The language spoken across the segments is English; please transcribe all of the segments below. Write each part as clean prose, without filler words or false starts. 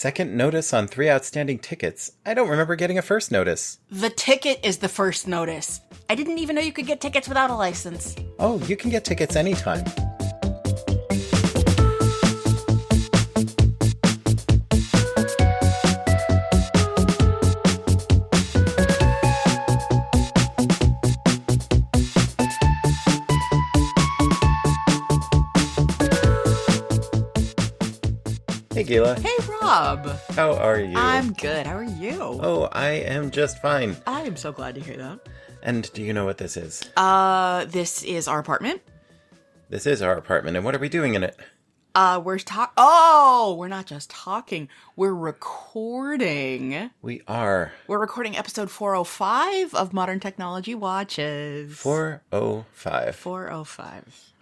Second notice on 3 outstanding tickets. I don't remember getting a first notice. The ticket is the first notice. I didn't even know you could get tickets without a license. Oh, you can get tickets anytime. Hey, Gila. Hey, Rob. How are you? I'm good. How are you? Oh, I am just fine. I am so glad to hear that. And do you know what this is? This is our apartment. This is our apartment, and what are we doing in it? We're not just talking. We're recording. We are. We're recording episode 405 of Modern Technology Watches. 405. 405.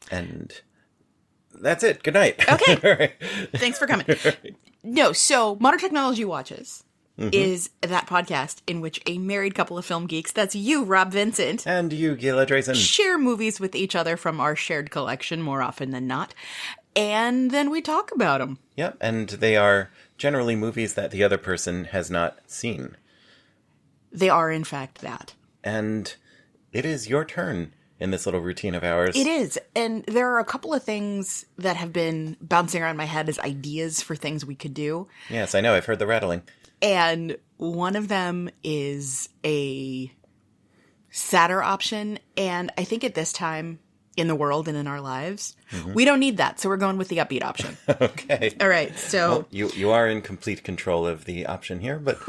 And that's it. Good night. Okay. All right. Thanks for coming. No, so Modern Technology Watches is that podcast in which a married couple of film geeks, that's you, Rob Vincent, And you, Gila Drayson. share movies with each other from our shared collection more often than not. And then we talk about them. Yep, and they are generally movies that the other person has not seen. They are, in fact, that. And it is your turn in this little routine of ours. It is. And there are a couple of things that have been bouncing around my head as ideas for things we could do. Yes, I know. I've heard the rattling. And one of them is a sadder option. And I think at this time in the world and in our lives, we don't need that. So we're going with the upbeat option. Okay. All right. So Well, you are in complete control of the option here, but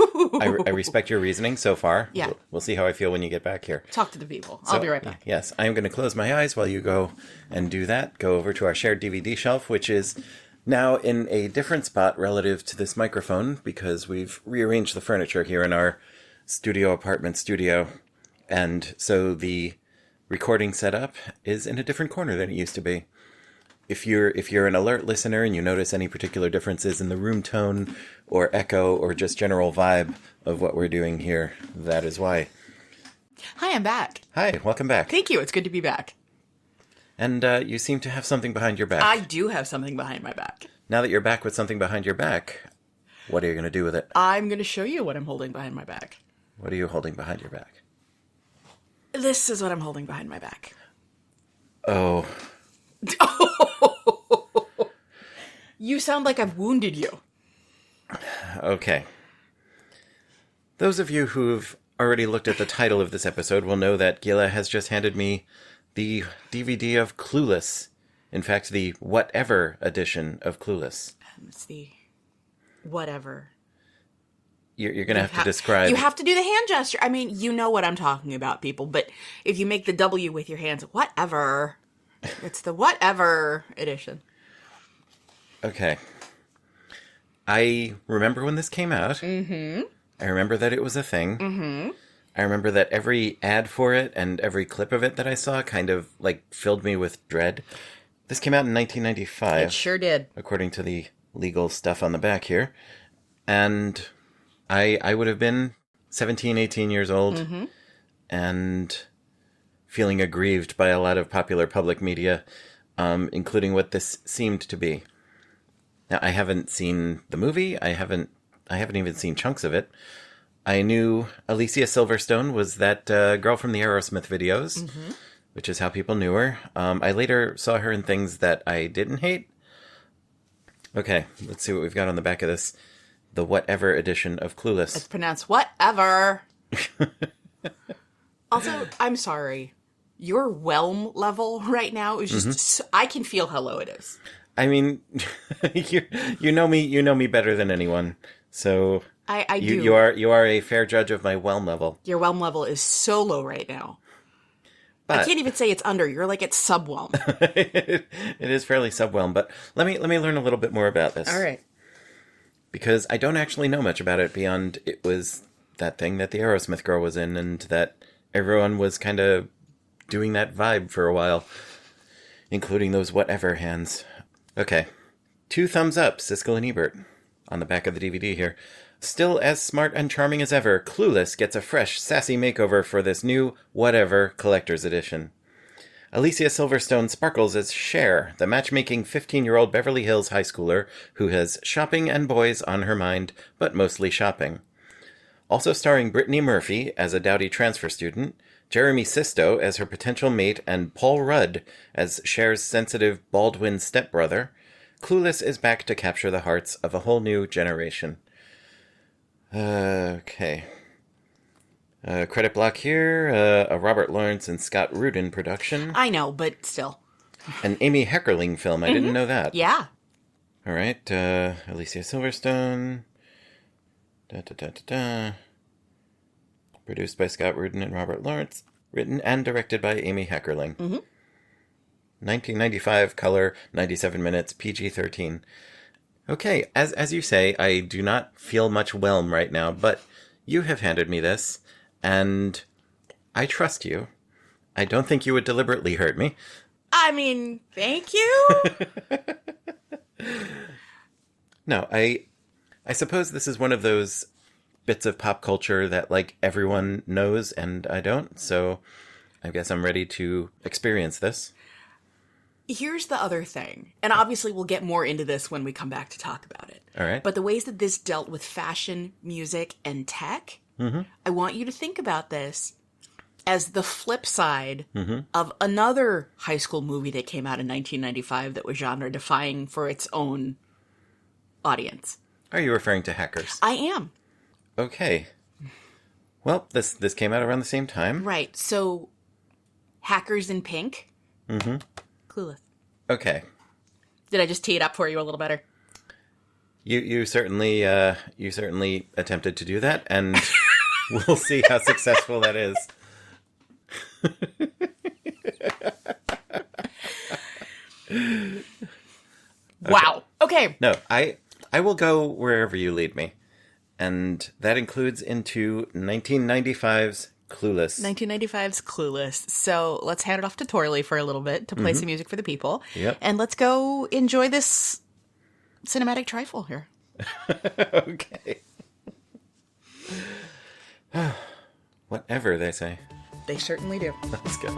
I respect your reasoning so far. Yeah. We'll see how I feel when you get back here. talk to the people. I'll be right back. Yes, I am going to close my eyes while you go and do that. Go over to our shared DVD shelf, which is now in a different spot relative to this microphone because we've rearranged the furniture here in our apartment studio. And so the recording setup is in a different corner than it used to be. If you're an alert listener and you notice any particular differences in the room tone or echo or just general vibe of what we're doing here, that is why. Hi, I'm back. Hi, welcome back. Thank you. It's good to be back. And you seem to have something behind your back. I do have something behind my back. Now that you're back with something behind your back, what are you going to do with it? I'm going to show you what I'm holding behind my back. What are you holding behind your back? This is what I'm holding behind my back. Oh. You sound like I've wounded you. Okay. Those of you who've already looked at the title of this episode will know that Gila has just handed me the DVD of Clueless. In fact, the whatever edition of Clueless. It's the whatever. You're going to have to describe... You have to do the hand gesture. I mean, you know what I'm talking about, people. But if you make the W with your hands, whatever. It's the whatever edition. Okay. I remember when this came out. Mm-hmm. I remember that it was a thing. Mm-hmm. I remember that every ad for it and every clip of it that I saw kind of, filled me with dread. This came out in 1995. It sure did. According to the legal stuff on the back here. And I would have been 17, 18 years old and feeling aggrieved by a lot of popular public media, including what this seemed to be. Now, I haven't seen the movie. I haven't even seen chunks of it. I knew Alicia Silverstone was that girl from the Aerosmith videos, which is how people knew her. I later saw her in things that I didn't hate. Okay, let's see what we've got on the back of this. The whatever edition of Clueless. It's pronounced whatever. Also, I'm sorry. Your whelm level right now is just... I can feel how low it is. I mean, you know me better than anyone. So I do. You are a fair judge of my whelm level. Your whelm level is so low right now. But I can't even say it's under. You're like it's subwhelm. It is fairly subwhelm, but let me learn a little bit more about this. All right. Because I don't actually know much about it beyond it was that thing that the Aerosmith girl was in and that everyone was kind of doing that vibe for a while, including those whatever hands. Okay. 2 thumbs up, Siskel and Ebert, on the back of the DVD here. Still as smart and charming as ever, Clueless gets a fresh, sassy makeover for this new whatever collector's edition. Alicia Silverstone sparkles as Cher, the matchmaking 15-year-old Beverly Hills high schooler who has shopping and boys on her mind, but mostly shopping. Also starring Brittany Murphy as a dowdy transfer student, Jeremy Sisto as her potential mate, and Paul Rudd as Cher's sensitive Baldwin stepbrother, Clueless is back to capture the hearts of a whole new generation. Okay. Credit block here, a Robert Lawrence and Scott Rudin production. I know, but still. An Amy Heckerling film. I didn't know that. Yeah. All right. Alicia Silverstone. Produced by Scott Rudin and Robert Lawrence. Written and directed by Amy Heckerling. 1995, color, 97 minutes, PG-13. Okay, as you say, I do not feel much whelm right now, but you have handed me this, and I trust you. I don't think you would deliberately hurt me. I mean, thank you. No, I suppose this is one of those bits of pop culture that, like, everyone knows and I don't, so I guess I'm ready to experience this. Here's the other thing, and obviously we'll get more into this when we come back to talk about it. All right. But the ways that this dealt with fashion, music, and tech, I want you to think about this as the flip side of another high school movie that came out in 1995 that was genre-defying for its own audience. Are you referring to Hackers? I am. Okay. Well, this came out around the same time. Right, so Hackers in Pink. Clueless. Okay. Did I just tee it up for you a little better? You certainly attempted to do that, and we'll see how successful that is. Wow. Okay. No, I will go wherever you lead me. And that includes into 1995's Clueless. 1995's Clueless. So let's hand it off to Torley for a little bit to play some music for the people. Yep. And let's go enjoy this cinematic trifle here. Okay. Whatever they say. They certainly do. Let's go.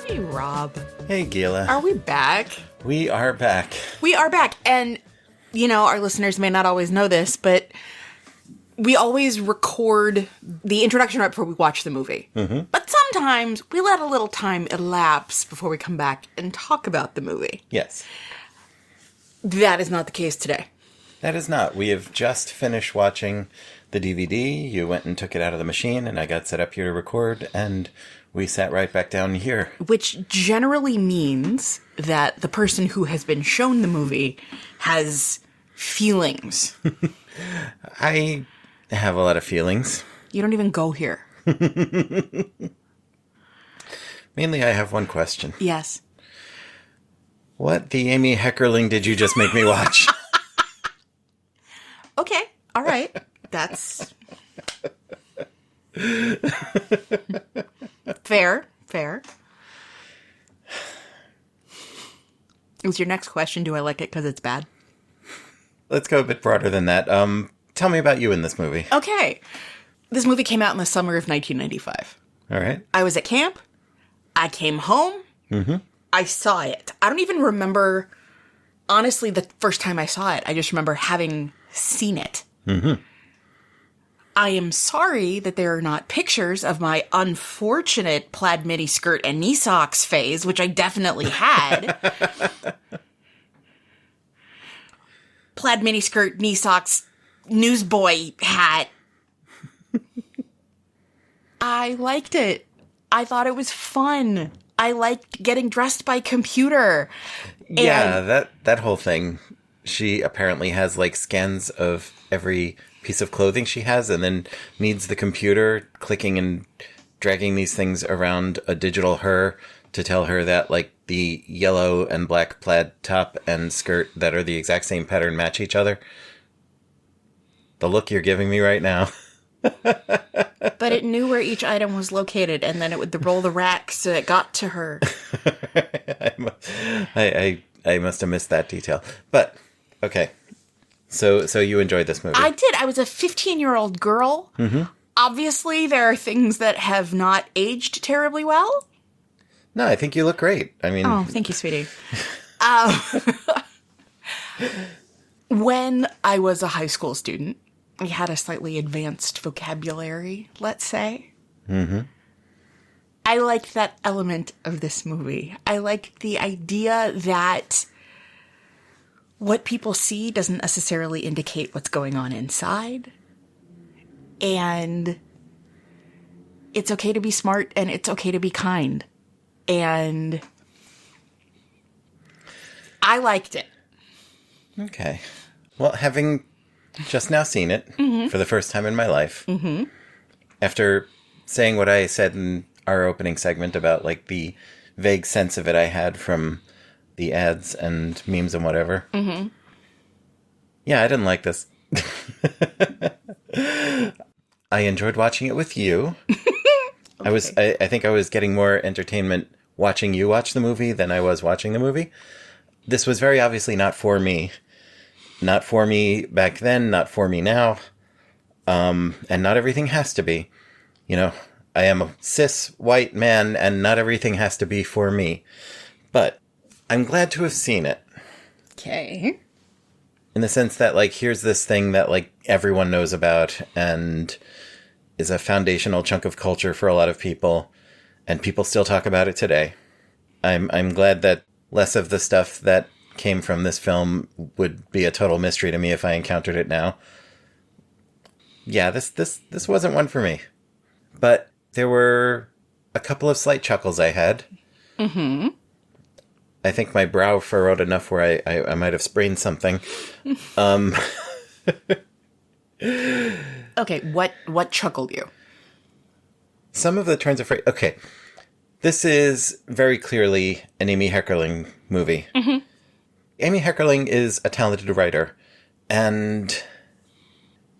Hey, Rob. Hey, Gila. Are we back? We are back. We are back. And, you know, our listeners may not always know this, but we always record the introduction right before we watch the movie. But sometimes we let a little time elapse before we come back and talk about the movie. Yes. That is not the case today. That is not. We have just finished watching the DVD. You went and took it out of the machine, and I got set up here to record, and we sat right back down here. Which generally means that the person who has been shown the movie has feelings. I have a lot of feelings. You don't even go here. Mainly, I have one question. Yes. What the Amy Heckerling did you just make me watch? Okay. All right. That's fair. Fair. Was your next question, do I like it because it's bad? Let's go a bit broader than that. Tell me about you in this movie. Okay. This movie came out in the summer of 1995. All right. I was at camp. I came home. I saw it. I don't even remember, honestly, the first time I saw it. I just remember having seen it. I am sorry that there are not pictures of my unfortunate plaid mini skirt and knee socks phase, which I definitely had. Plaid mini skirt, knee socks, newsboy hat. I liked it. I thought it was fun. I liked getting dressed by computer. Yeah, that whole thing. She apparently has, like, scans of every piece of clothing she has and then needs the computer clicking and dragging these things around a digital her to tell her that, like, the yellow and black plaid top and skirt that are the exact same pattern match each other. The look you're giving me right now. But it knew where each item was located, and then it would roll the rack so it got to her. must have missed that detail. But okay. So you enjoyed this movie? I did. I was a 15-year-old girl. Mm-hmm. Obviously, there are things that have not aged terribly well. No, I think you look great. I mean... Oh, thank you, sweetie. When I was a high school student, I had a slightly advanced vocabulary, let's say. Mm-hmm. I liked that element of this movie. I liked the idea that what people see doesn't necessarily indicate what's going on inside. And it's okay to be smart and it's okay to be kind. And I liked it. Okay. Well, having just now seen it for the first time in my life, after saying what I said in our opening segment about like the vague sense of it I had from the ads and memes and whatever. Mm-hmm. Yeah, I didn't like this. I enjoyed watching it with you. Okay. I think I was getting more entertainment watching you watch the movie than I was watching the movie. This was very obviously not for me. Not for me back then, not for me now. And not everything has to be. You know, I am a cis white man and not everything has to be for me. But I'm glad to have seen it. Okay. In the sense that, like, here's this thing that, like, everyone knows about and is a foundational chunk of culture for a lot of people. And people still talk about it today. I'm glad that less of the stuff that came from this film would be a total mystery to me if I encountered it now. Yeah, this wasn't one for me. But there were a couple of slight chuckles I had. Mm-hmm. I think my brow furrowed enough where I might have sprained something. Okay, what chuckled you? Some of the turns of phrase... Okay, this is very clearly an Amy Heckerling movie. Mm-hmm. Amy Heckerling is a talented writer, and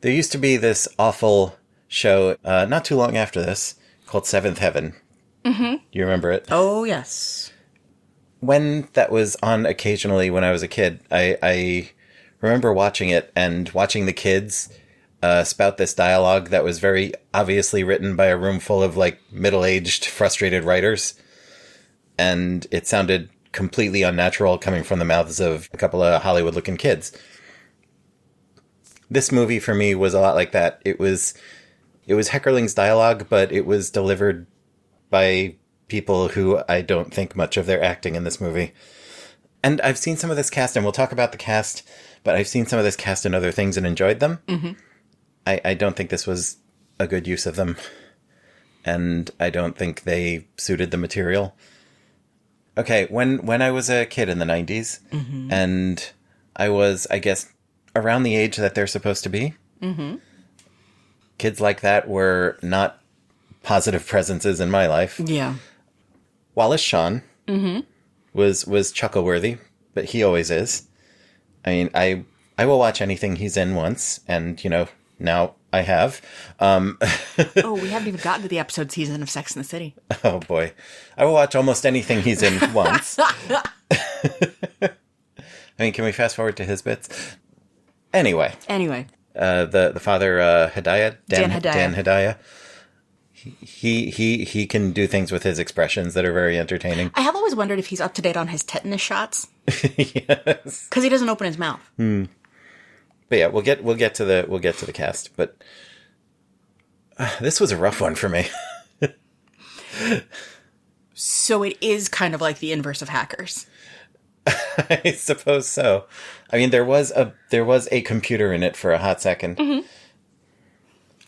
there used to be this awful show not too long after this called Seventh Heaven. Mm-hmm. You remember it? Oh, yes. When that was on occasionally when I was a kid, I remember watching it and watching the kids spout this dialogue that was very obviously written by a room full of, like, middle-aged, frustrated writers. And it sounded completely unnatural coming from the mouths of a couple of Hollywood-looking kids. This movie, for me, was a lot like that. It was Heckerling's dialogue, but it was delivered by people who I don't think much of their acting in this movie. And I've seen some of this cast, and we'll talk about the cast, but I've seen some of this cast in other things and enjoyed them. Mm-hmm. I don't think this was a good use of them. And I don't think they suited the material. Okay, when I was a kid in the 90s, mm-hmm. and I was, I guess, around the age that they're supposed to be, mm-hmm. kids like that were not positive presences in my life. Yeah. Wallace Shawn mm-hmm. was chuckle-worthy, but he always is. I mean, I will watch anything he's in once, and, you know, now I have. Oh, we haven't even gotten to the episode season of Sex and the City. Oh, boy. I will watch almost anything he's in once. I mean, can we fast forward to his bits? Anyway. The father, Hedaya? Dan Hedaya. He can do things with his expressions that are very entertaining. I have always wondered if he's up to date on his tetanus shots. Yes. Because he doesn't open his mouth. Hmm. But yeah, we'll get to the cast. But this was a rough one for me. So it is kind of like the inverse of Hackers. I suppose so. I mean, there was a computer in it for a hot second. Mm-hmm.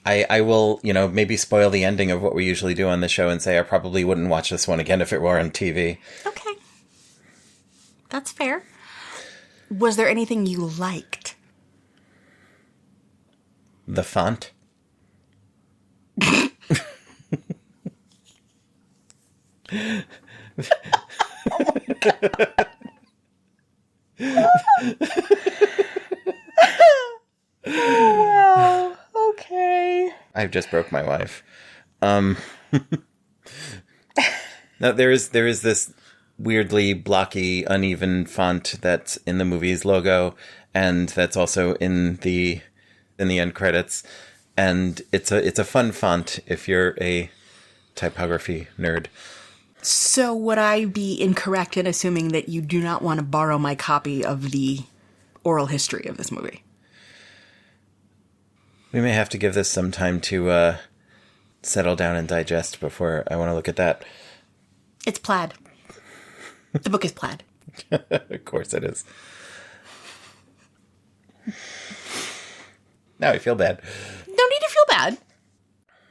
I will, you know, maybe spoil the ending of what we usually do on the show and say I probably wouldn't watch this one again if it were on TV. Okay. That's fair. Was there anything you liked? The font. Oh my God. Oh, wow. Okay. I've just broke my wife. Now there is this weirdly blocky, uneven font that's in the movie's logo, and that's also in the end credits. And it's a fun font if you're a typography nerd. So would I be incorrect in assuming that you do not want to borrow my copy of the oral history of this movie? We may have to give this some time to settle down and digest before I want to look at that. It's plaid. The book is plaid. Of course it is. Now I feel bad. No need to feel bad.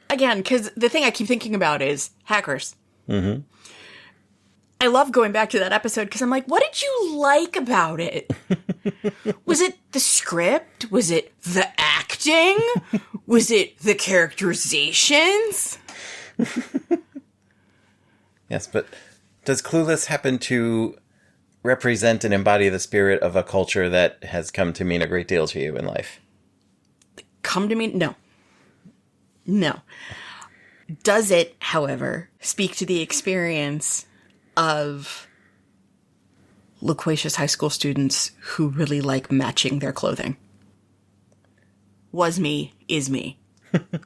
Again, because the thing I keep thinking about is hackers. Mm-hmm. I love going back to that episode because I'm like, what did you like about it? Was it the script? Was it the acting? Was it the characterizations? Yes, but does Clueless happen to represent and embody the spirit of a culture that has come to mean a great deal to you in life? Come to me? No. No. Does it, however, speak to the experience of loquacious high school students who really like matching their clothing? Was me, is me,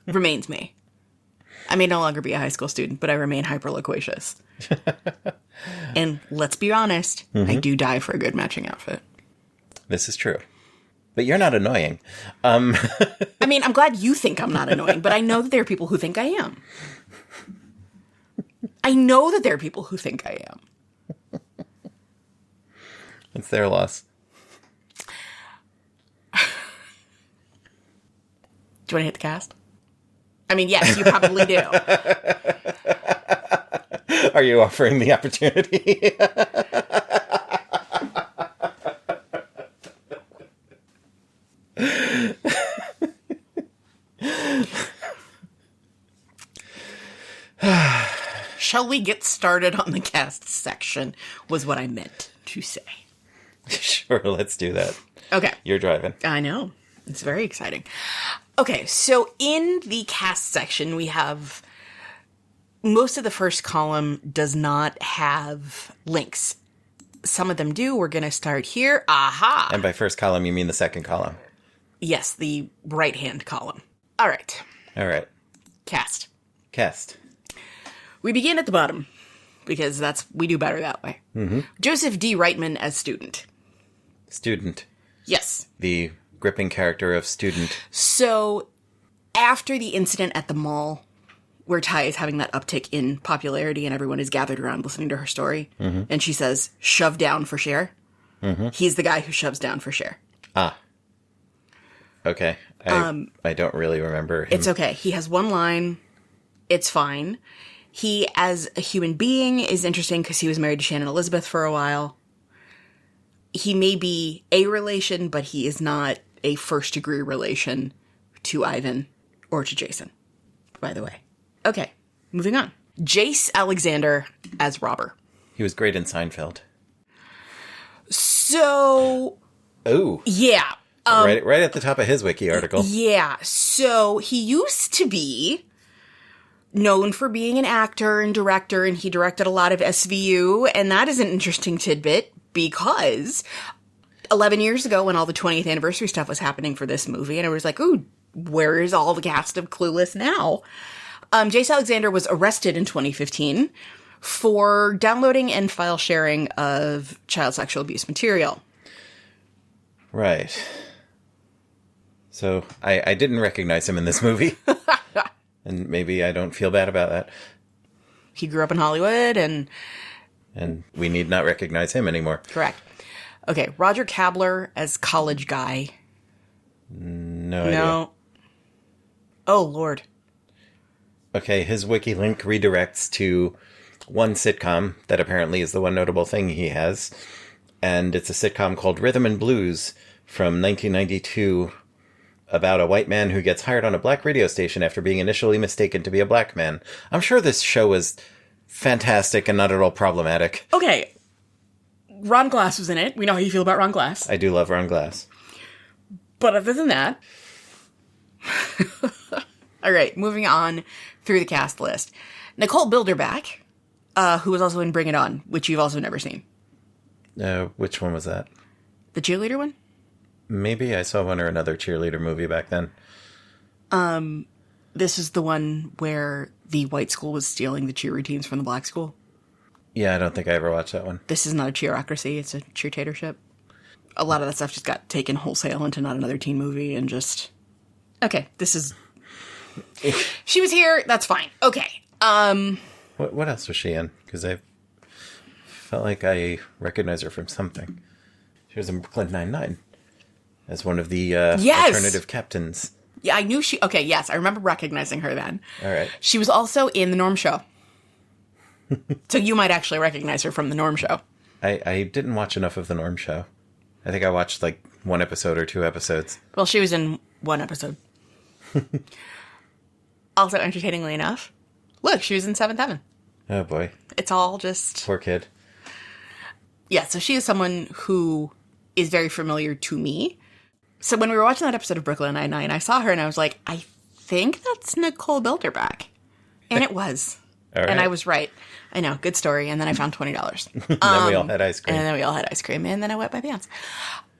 remains me. I may no longer be a high school student, but I remain hyper loquacious. And let's be honest, I do die for a good matching outfit. This is true. But you're not annoying. I mean, I'm glad you think I'm not annoying, but I know that there are people who think I am. I know that there are people who think I am. It's their loss. Do you want to hit the cast? I mean, yes, you probably do. Are you offering the opportunity? Shall we get started on the cast section, was what I meant to say. Sure, let's do that. Okay. You're driving. I know. It's very exciting. Okay, so in the cast section, we have... most of the first column does not have links. Some of them do. We're going to start here. Aha! And by first column, you mean the second column? Yes, the right-hand column. All right. All right. Cast. Cast. We begin at the bottom, because we do better that way. Mm-hmm. Joseph D. Reitman as student. Student. Yes. The gripping character of student. So, after the incident at the mall, where Ty is having that uptick in popularity and everyone is gathered around listening to her story, and she says, shove down for Cher, he's the guy who shoves down for Cher. Ah. Okay. I don't really remember him. It's okay. He has one line. It's fine. He, as a human being, is interesting because he was married to Shannon Elizabeth for a while. He may be a relation, but he is not a first-degree relation to Ivan or to Jason, by the way. Okay, moving on. Jace Alexander as Robber. He was great in Seinfeld. So... oh. Yeah. Right at the top of his wiki article. Yeah, so he used to be known for being an actor and director, and he directed a lot of SVU, and that is an interesting tidbit because 11 years ago when all the 20th anniversary stuff was happening for this movie, and I was like, ooh, where is all the cast of Clueless now? Jace Alexander was arrested in 2015 for downloading and file sharing of child sexual abuse material. Right. So I didn't recognize him in this movie. And maybe I don't feel bad about that. He grew up in Hollywood and we need not recognize him anymore. Correct. Okay, Roger Kabler as college guy. No idea. Oh, Lord. Okay, his wiki link redirects to one sitcom that apparently is the one notable thing he has. And it's a sitcom called Rhythm and Blues from 1992 about a white man who gets hired on a black radio station after being initially mistaken to be a black man. I'm sure this show was fantastic and not at all problematic. Okay. Ron Glass was in it. We know how you feel about Ron Glass. I do love Ron Glass. But other than that... All right, moving on through the cast list. Nicole Bilderback who was also in Bring It On, which you've also never seen. Which one was that? The cheerleader one? Maybe I saw one or another cheerleader movie back then. This is the one where the white school was stealing the cheer routines from the black school. Yeah, I don't think I ever watched that one. This is not a cheerocracy, it's a cheertatorship. A lot of that stuff just got taken wholesale into not another teen movie and just... Okay, this is... She was here, that's fine. Okay. What else was she in? Because I felt like I recognized her from something. She was in Brooklyn Nine-Nine as one of the alternative captains. Yeah, I knew she... Okay, yes, I remember recognizing her then. All right. She was also in The Norm Show. So you might actually recognize her from The Norm Show. I didn't watch enough of The Norm Show. I think I watched like one episode or two episodes. Well, she was in one episode. Also, entertainingly enough, look, she was in Seventh Heaven. Oh, boy. It's all just... Poor kid. Yeah, so she is someone who is very familiar to me. So when we were watching that episode of Brooklyn Nine-Nine, I saw her and I was like, I think that's Nicole Bilderback. And it was. All right. And I was right. I know, good story. And then I found $20. Then we all had ice cream. And then we all had ice cream. And then I wet my pants.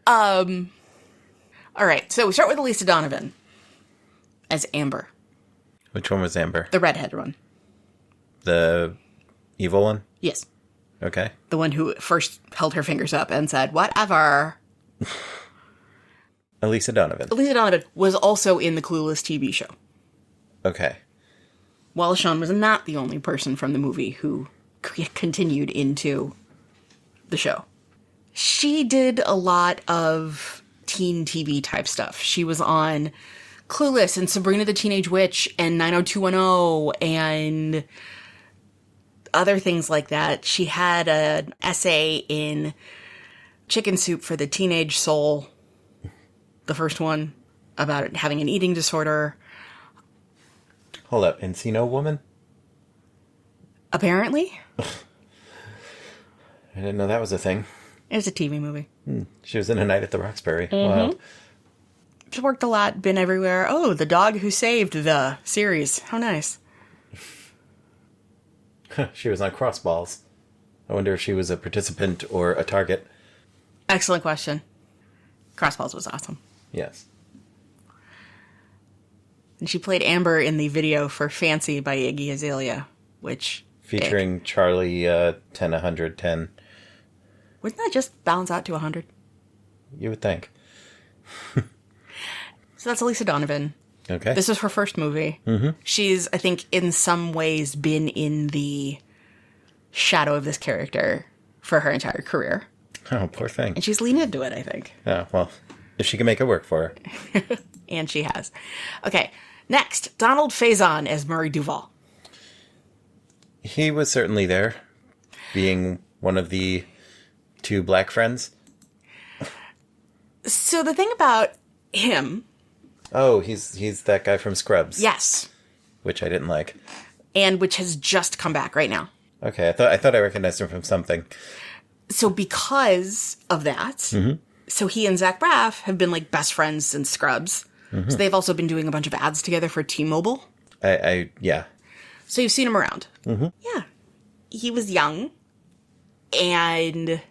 All right, so we start with Elisa Donovan as Amber. Which one was Amber? The redhead one. The evil one? Yes. Okay. The one who first held her fingers up and said, whatever. Elisa Donovan. Elisa Donovan was also in the Clueless TV show. Okay. Wallace Shawn was not the only person from the movie who continued into the show. She did a lot of teen TV type stuff. She was on Clueless and Sabrina the Teenage Witch and 90210 and other things like that. She had an essay in Chicken Soup for the Teenage Soul, the first one, about it having an eating disorder. Hold up. Encino Woman? Apparently. I didn't know that was a thing. It was a TV movie. She was in A Night at the Roxbury. Mm-hmm. Wow. She's worked a lot, been everywhere. Oh, the dog who saved the series. How nice. She was on Crossballs. I wonder if she was a participant or a target. Excellent question. Crossballs was awesome. Yes. And she played Amber in the video for Fancy by Iggy Azalea, which... Featuring Charlie 10-110. Wouldn't that just balance out to 100? You would think. So that's Elisa Donovan. Okay. This is her first movie. Mm-hmm. She's, I think, in some ways been in the shadow of this character for her entire career. Oh, poor thing. And she's leaned into it, I think. Oh, well, if she can make it work for her. And she has. Okay, next, Donald Faison as Murray Duval. He was certainly there, being one of the two black friends. So the thing about him... Oh, he's that guy from Scrubs. Yes. Which I didn't like. And which has just come back right now. Okay, I thought I recognized him from something. So because of that, so he and Zach Braff have been like best friends since Scrubs. Mm-hmm. So they've also been doing a bunch of ads together for T-Mobile. Yeah. So you've seen him around. Mm-hmm. Yeah. He was young. And...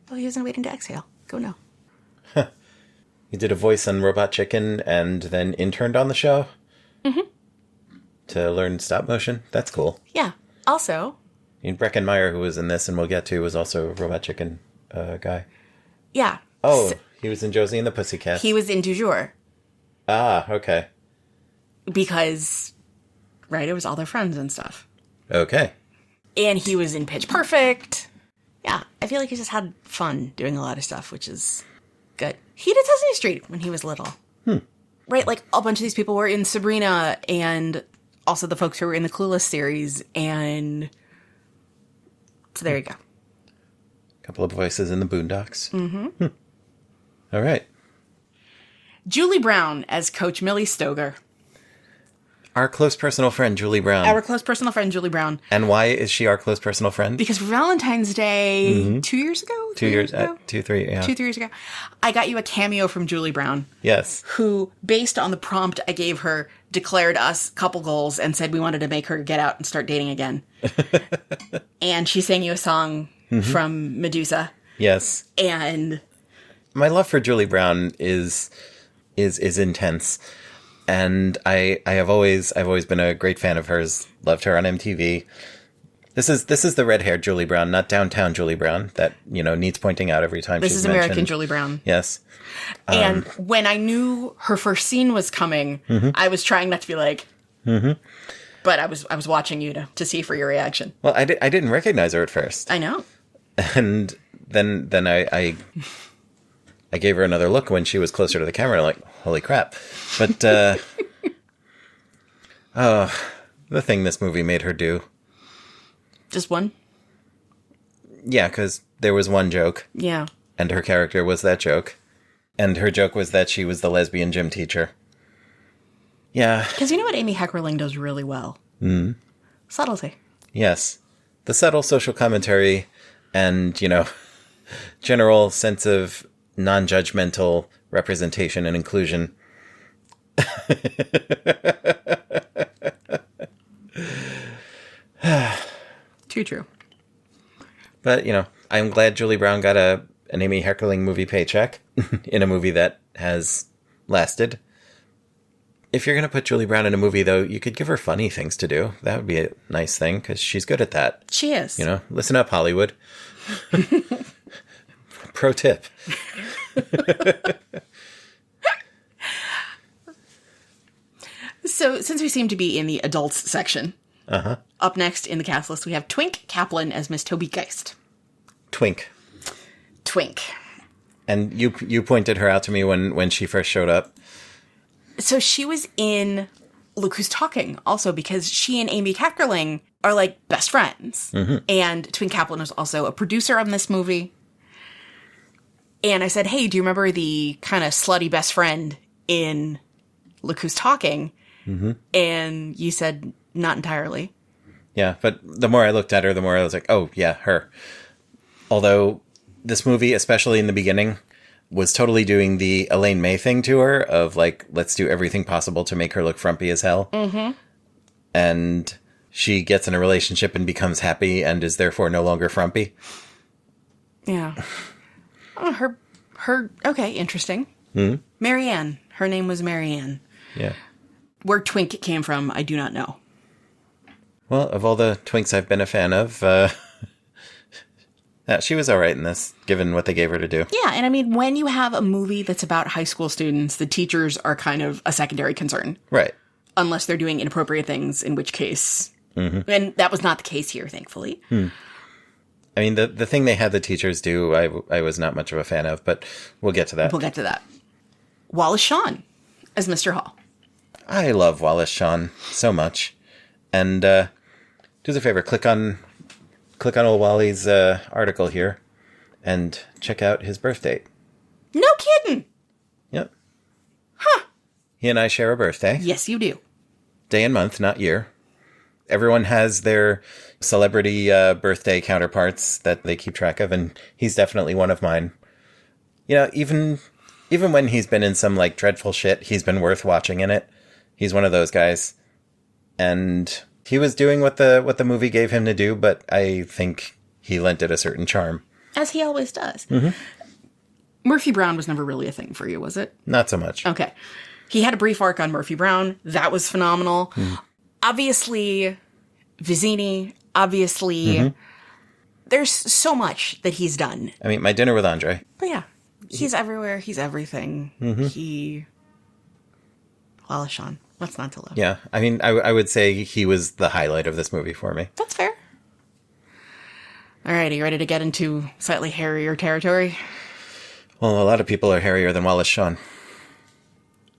well, he wasn't waiting to exhale. Go no. He did a voice on Robot Chicken and then interned on the show. Mm-hmm. To learn stop motion. That's cool. Yeah. Also... and Breckenmeyer, who was in this and we'll get to, was also a Robot Chicken guy. Yeah. Oh, he was in Josie and the Pussycats. He was in Du Jour. Ah, okay. Because, right, it was all their friends and stuff. Okay. And he was in Pitch Perfect. Yeah, I feel like he just had fun doing a lot of stuff, which is good. He did Sesame Street when he was little. Right, like a bunch of these people were in Sabrina and also the folks who were in the Clueless series. And so there you go. A couple of voices in the Boondocks. Mm-hmm. All right. Julie Brown as Coach Millie Stoger. Our close personal friend, Julie Brown. Our close personal friend, Julie Brown. And why is she our close personal friend? Because for Valentine's Day 2 years ago? 2 years ago? 2, 3, yeah. 2, 3 years ago. I got you a cameo from Julie Brown. Yes. Who, based on the prompt I gave her, declared us couple goals and said we wanted to make her get out and start dating again. And she sang you a song from Medusa. Yes. And my love for Julie Brown is intense. And I've always been a great fan of hers. Loved her on MTV. This is the red-haired Julie Brown, not downtown Julie Brown, that, needs pointing out every time she's mentioned. This is American Julie Brown. Yes. And when I knew her first scene was coming, I was trying not to be like, but I was watching you to see for your reaction. Well, I didn't recognize her at first. I know. And then I gave her another look when she was closer to the camera, like, holy crap. But, the thing this movie made her do. Just one? Yeah, because there was one joke. Yeah. And her character was that joke. And her joke was that she was the lesbian gym teacher. Yeah. Because you know what Amy Heckerling does really well? Subtlety. Yes. The subtle social commentary and, general sense of non-judgmental representation and inclusion. Too true. But, I'm glad Julie Brown got an Amy Heckerling movie paycheck in a movie that has lasted. If you're going to put Julie Brown in a movie, though, you could give her funny things to do. That would be a nice thing, because she's good at that. She is. Listen up, Hollywood. Pro tip. So, since we seem to be in the adults section, up next in the cast list, we have Twink Kaplan as Miss Toby Geist. Twink. Twink. And you pointed her out to me when she first showed up. So she was in Look Who's Talking also, because she and Amy Heckerling are like best friends. And Twink Kaplan was also a producer on this movie. And I said, hey, do you remember the kind of slutty best friend in Look Who's Talking? And you said, not entirely. Yeah, but the more I looked at her, the more I was like, oh, yeah, her. Although this movie, especially in the beginning, was totally doing the Elaine May thing to her of, like, let's do everything possible to make her look frumpy as hell. And she gets in a relationship and becomes happy and is therefore no longer frumpy. Yeah. Oh, okay, interesting. Marianne. Her name was Marianne. Yeah. Where Twink came from, I do not know. Well, of all the Twinks I've been a fan of, she was all right in this, given what they gave her to do. Yeah, and I mean, when you have a movie that's about high school students, the teachers are kind of a secondary concern. Right. Unless they're doing inappropriate things, in which case... And that was not the case here, thankfully. I mean, the thing they had the teachers do, I was not much of a fan of, but we'll get to that. We'll get to that. Wallace Shawn as Mr. Hall. I love Wallace Shawn so much. And do us a favor, click on old Wally's article here and check out his birth date. No kidding. Yep. Huh. He and I share a birthday. Yes, you do. Day and month, not year. Everyone has their celebrity birthday counterparts that they keep track of, and he's definitely one of mine. Even when he's been in some, like, dreadful shit, he's been worth watching in it. He's one of those guys. And he was doing what the movie gave him to do, but I think he lent it a certain charm. As he always does. Murphy Brown was never really a thing for you, was it? Not so much. Okay. He had a brief arc on Murphy Brown. That was phenomenal. Obviously, Vizzini. Obviously, there's so much that he's done. I mean, My Dinner with Andre. But yeah, he's everywhere. He's everything. Wallace Shawn. What's not to love? Yeah. I mean, I would say he was the highlight of this movie for me. That's fair. All right, are you ready to get into slightly hairier territory? Well, a lot of people are hairier than Wallace Shawn.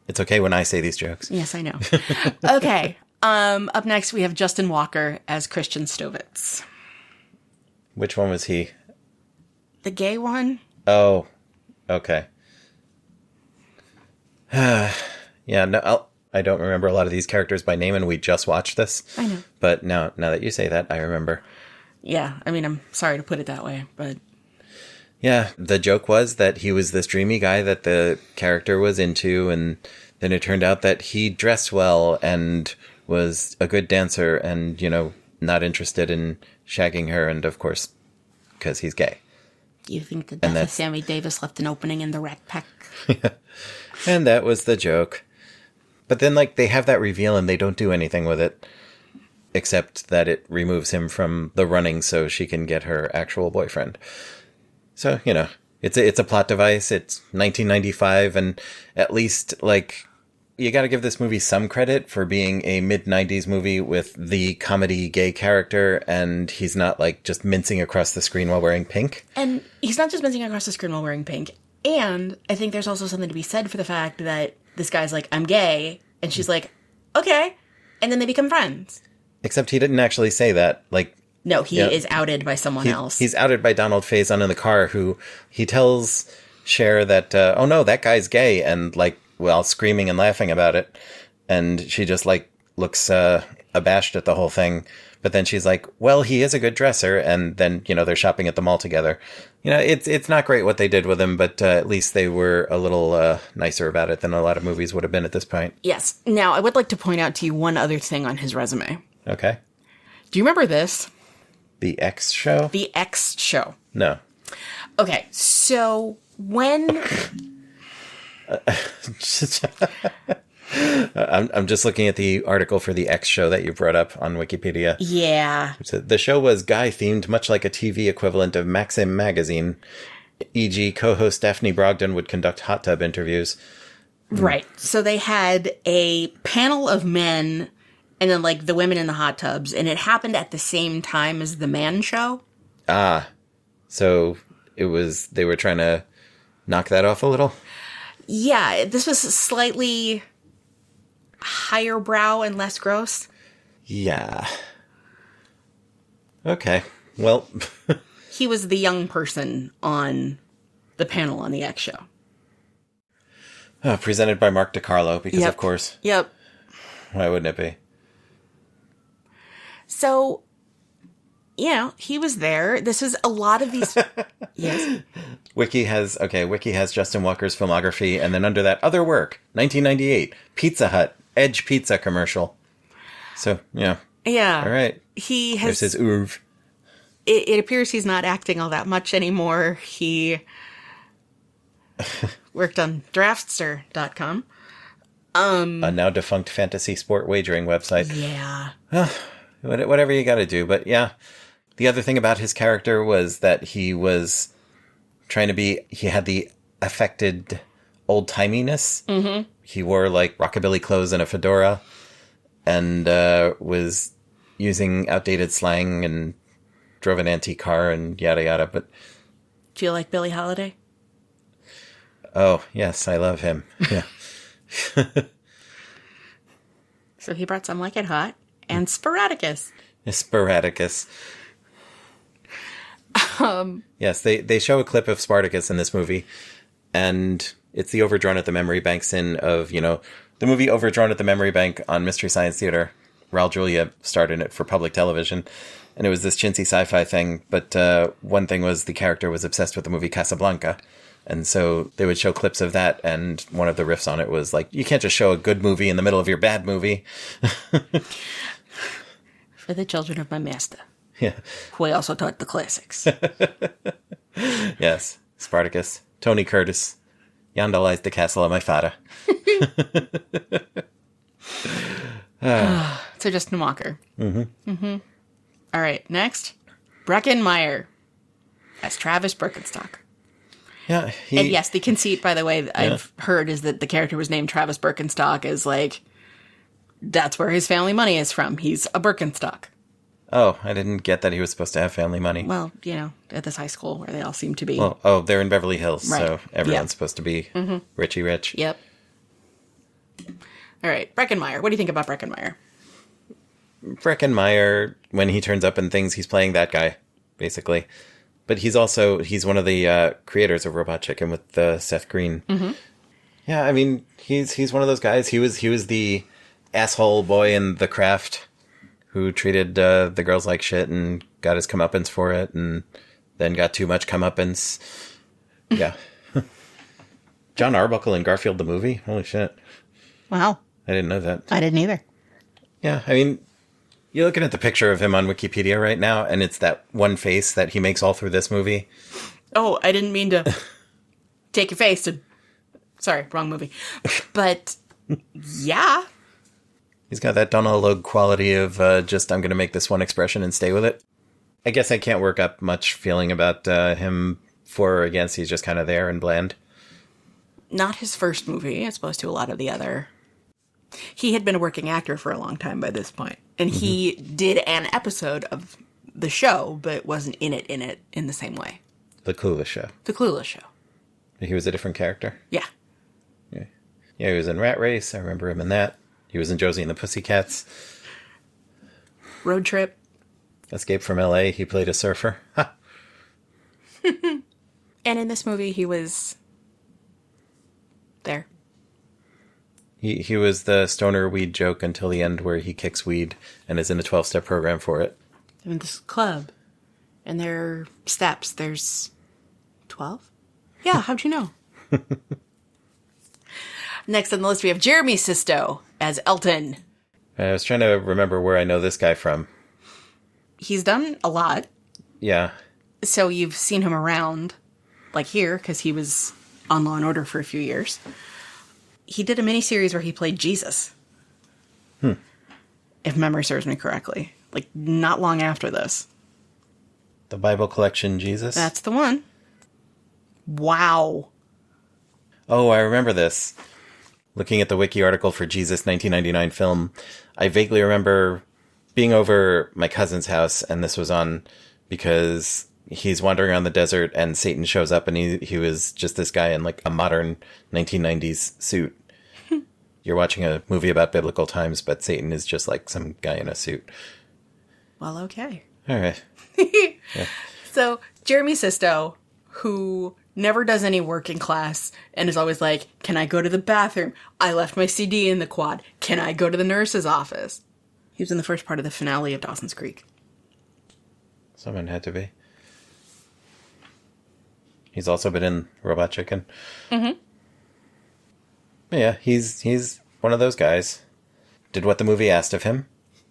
It's okay when I say these jokes. Yes, I know. Okay. Up next, we have Justin Walker as Christian Stovitz. Which one was he? The gay one? Oh, okay. Yeah, no, I don't remember a lot of these characters by name, and we just watched this. I know. But now that you say that, I remember. Yeah, I mean, I'm sorry to put it that way, but... Yeah, the joke was that he was this dreamy guy that the character was into, and then it turned out that he dressed well and was a good dancer and, not interested in shagging her. And of course, because he's gay. You think the death of Sammy Davis left an opening in the Rat Pack? And that was the joke. But then, they have that reveal and they don't do anything with it. Except that it removes him from the running so she can get her actual boyfriend. So, it's a plot device. It's 1995, and at least, you gotta give this movie some credit for being a mid-90s movie with the comedy gay character, and he's not, just mincing across the screen while wearing pink. And he's not just mincing across the screen while wearing pink. And I think there's also something to be said for the fact that this guy's like, I'm gay, and she's like, okay. And then they become friends. Except he didn't actually say that. No, he is outed by someone else. He's outed by Donald Faison in the car, who he tells Cher that, oh no, that guy's gay, and while screaming and laughing about it. And she just looks abashed at the whole thing. But then she's like, well, he is a good dresser. And then, they're shopping at the mall together. It's not great what they did with him, but at least they were a little nicer about it than a lot of movies would have been at this point. Yes. Now, I would like to point out to you one other thing on his resume. Okay. Do you remember this? The X Show? The X Show. No. Okay, so when... I'm just looking at the article for the X Show that you brought up on Wikipedia. Yeah. So the show was guy-themed, much like a TV equivalent of Maxim magazine. E.g., co-host Daphne Brogdon would conduct hot tub interviews. Right. So they had a panel of men... and then, the women in the hot tubs. And it happened at the same time as the man show. Ah. So they were trying to knock that off a little? Yeah. This was slightly higher brow and less gross. Yeah. Okay. Well. He was the young person on the panel on the X Show. Presented by Mark DiCarlo, because of course. Yep. Why wouldn't it be? So, he was there. This was a lot of these... Yes? Wiki has Justin Walker's filmography, and then under that, other work, 1998, Pizza Hut, Edge Pizza commercial. So, yeah. Yeah. All right. He has... There's his oeuvre. It appears he's not acting all that much anymore. He worked on Draftster.com. A now defunct fantasy sport wagering website. Yeah. Whatever you gotta do. But yeah, the other thing about his character was that he was trying to be, he had the affected old-timiness. Mm-hmm. He wore rockabilly clothes and a fedora and was using outdated slang and drove an antique car and yada yada. But do you like Billie Holiday? Oh, yes, I love him. Yeah. So he brought Some Like It Hot and Sporadicus. Sporadicus. Yes, they show a clip of Spartacus in this movie, and it's the Overdrawn at the Memory Bank sin of, the movie Overdrawn at the Memory Bank on Mystery Science Theater. Raul Julia starred in it for public television, and it was this chintzy sci-fi thing, but one thing was the character was obsessed with the movie Casablanca. And so they would show clips of that, and one of the riffs on it was you can't just show a good movie in the middle of your bad movie. For the children of my master. Yeah. Who I also taught the classics. Yes. Spartacus. Tony Curtis. Yonder lies the castle of my father. So Justin Walker. Mm-hmm. Mm-hmm. All right, next. Breckenmeyer as Travis Birkenstock. Yeah, and yes, the conceit, by the way, that I've heard is that the character was named Travis Birkenstock is that's where his family money is from. He's a Birkenstock. Oh, I didn't get that he was supposed to have family money. Well, at this high school where they all seem to be. Well, they're in Beverly Hills, right. So everyone's supposed to be richy rich. Yep. All right, Breckenmeyer. What do you think about Breckenmeyer? Breckenmeyer, when he turns up in things, he's playing that guy, basically. But he's one of the creators of Robot Chicken with Seth Green. Mm-hmm. Yeah, I mean, he's one of those guys. He was the asshole boy in The Craft who treated the girls like shit and got his comeuppance for it, and then got too much comeuppance. Yeah. John Arbuckle in Garfield the movie? Holy shit. Wow. I didn't know that. I didn't either. Yeah, I mean, you're looking at the picture of him on Wikipedia right now, and it's that one face that he makes all through this movie. Oh, I didn't mean to take your face and... Sorry, wrong movie. But, yeah. He's got that Donald Logue quality of just, I'm going to make this one expression and stay with it. I guess I can't work up much feeling about him for or against. He's just kind of there and bland. Not his first movie, as opposed to a lot of the other... He had been a working actor for a long time by this point. And he did an episode of the show, but wasn't in it in the same way. The Clueless show. The Clueless show. He was a different character? Yeah. Yeah, he was in Rat Race. I remember him in that. He was in Josie and the Pussycats. Road Trip. Escape from L.A. He played a surfer. Ha! And in this movie, he was... there. He was the stoner weed joke until the end where he kicks weed and is in a 12-step program for it. In this club. And there are steps. There's 12? Yeah, how'd you know? Next on the list, we have Jeremy Sisto as Elton. I was trying to remember where I know this guy from. He's done a lot. Yeah. So you've seen him around, like here, because he was on Law & Order for a few years. He did a miniseries where he played Jesus. If memory serves me correctly. Like, not long after this. The Bible collection Jesus? That's the one. Wow. Oh, I remember this. Looking at the wiki article for Jesus 1999 film, I vaguely remember being over my cousin's house, and this was on because he's wandering around the desert and Satan shows up, and he was just this guy in like a modern 1990s suit. You're watching a movie about biblical times, but Satan is just like some guy in a suit. Well, okay. All right. Yeah. So, Jeremy Sisto, who never does any work in class and is always like, can I go to the bathroom? I left my CD in the quad. Can I go to the nurse's office? He was in the first part of the finale of Dawson's Creek. Someone had to be. He's also been in Robot Chicken. Mm-hmm. Yeah, he's one of those guys. Did what the movie asked of him,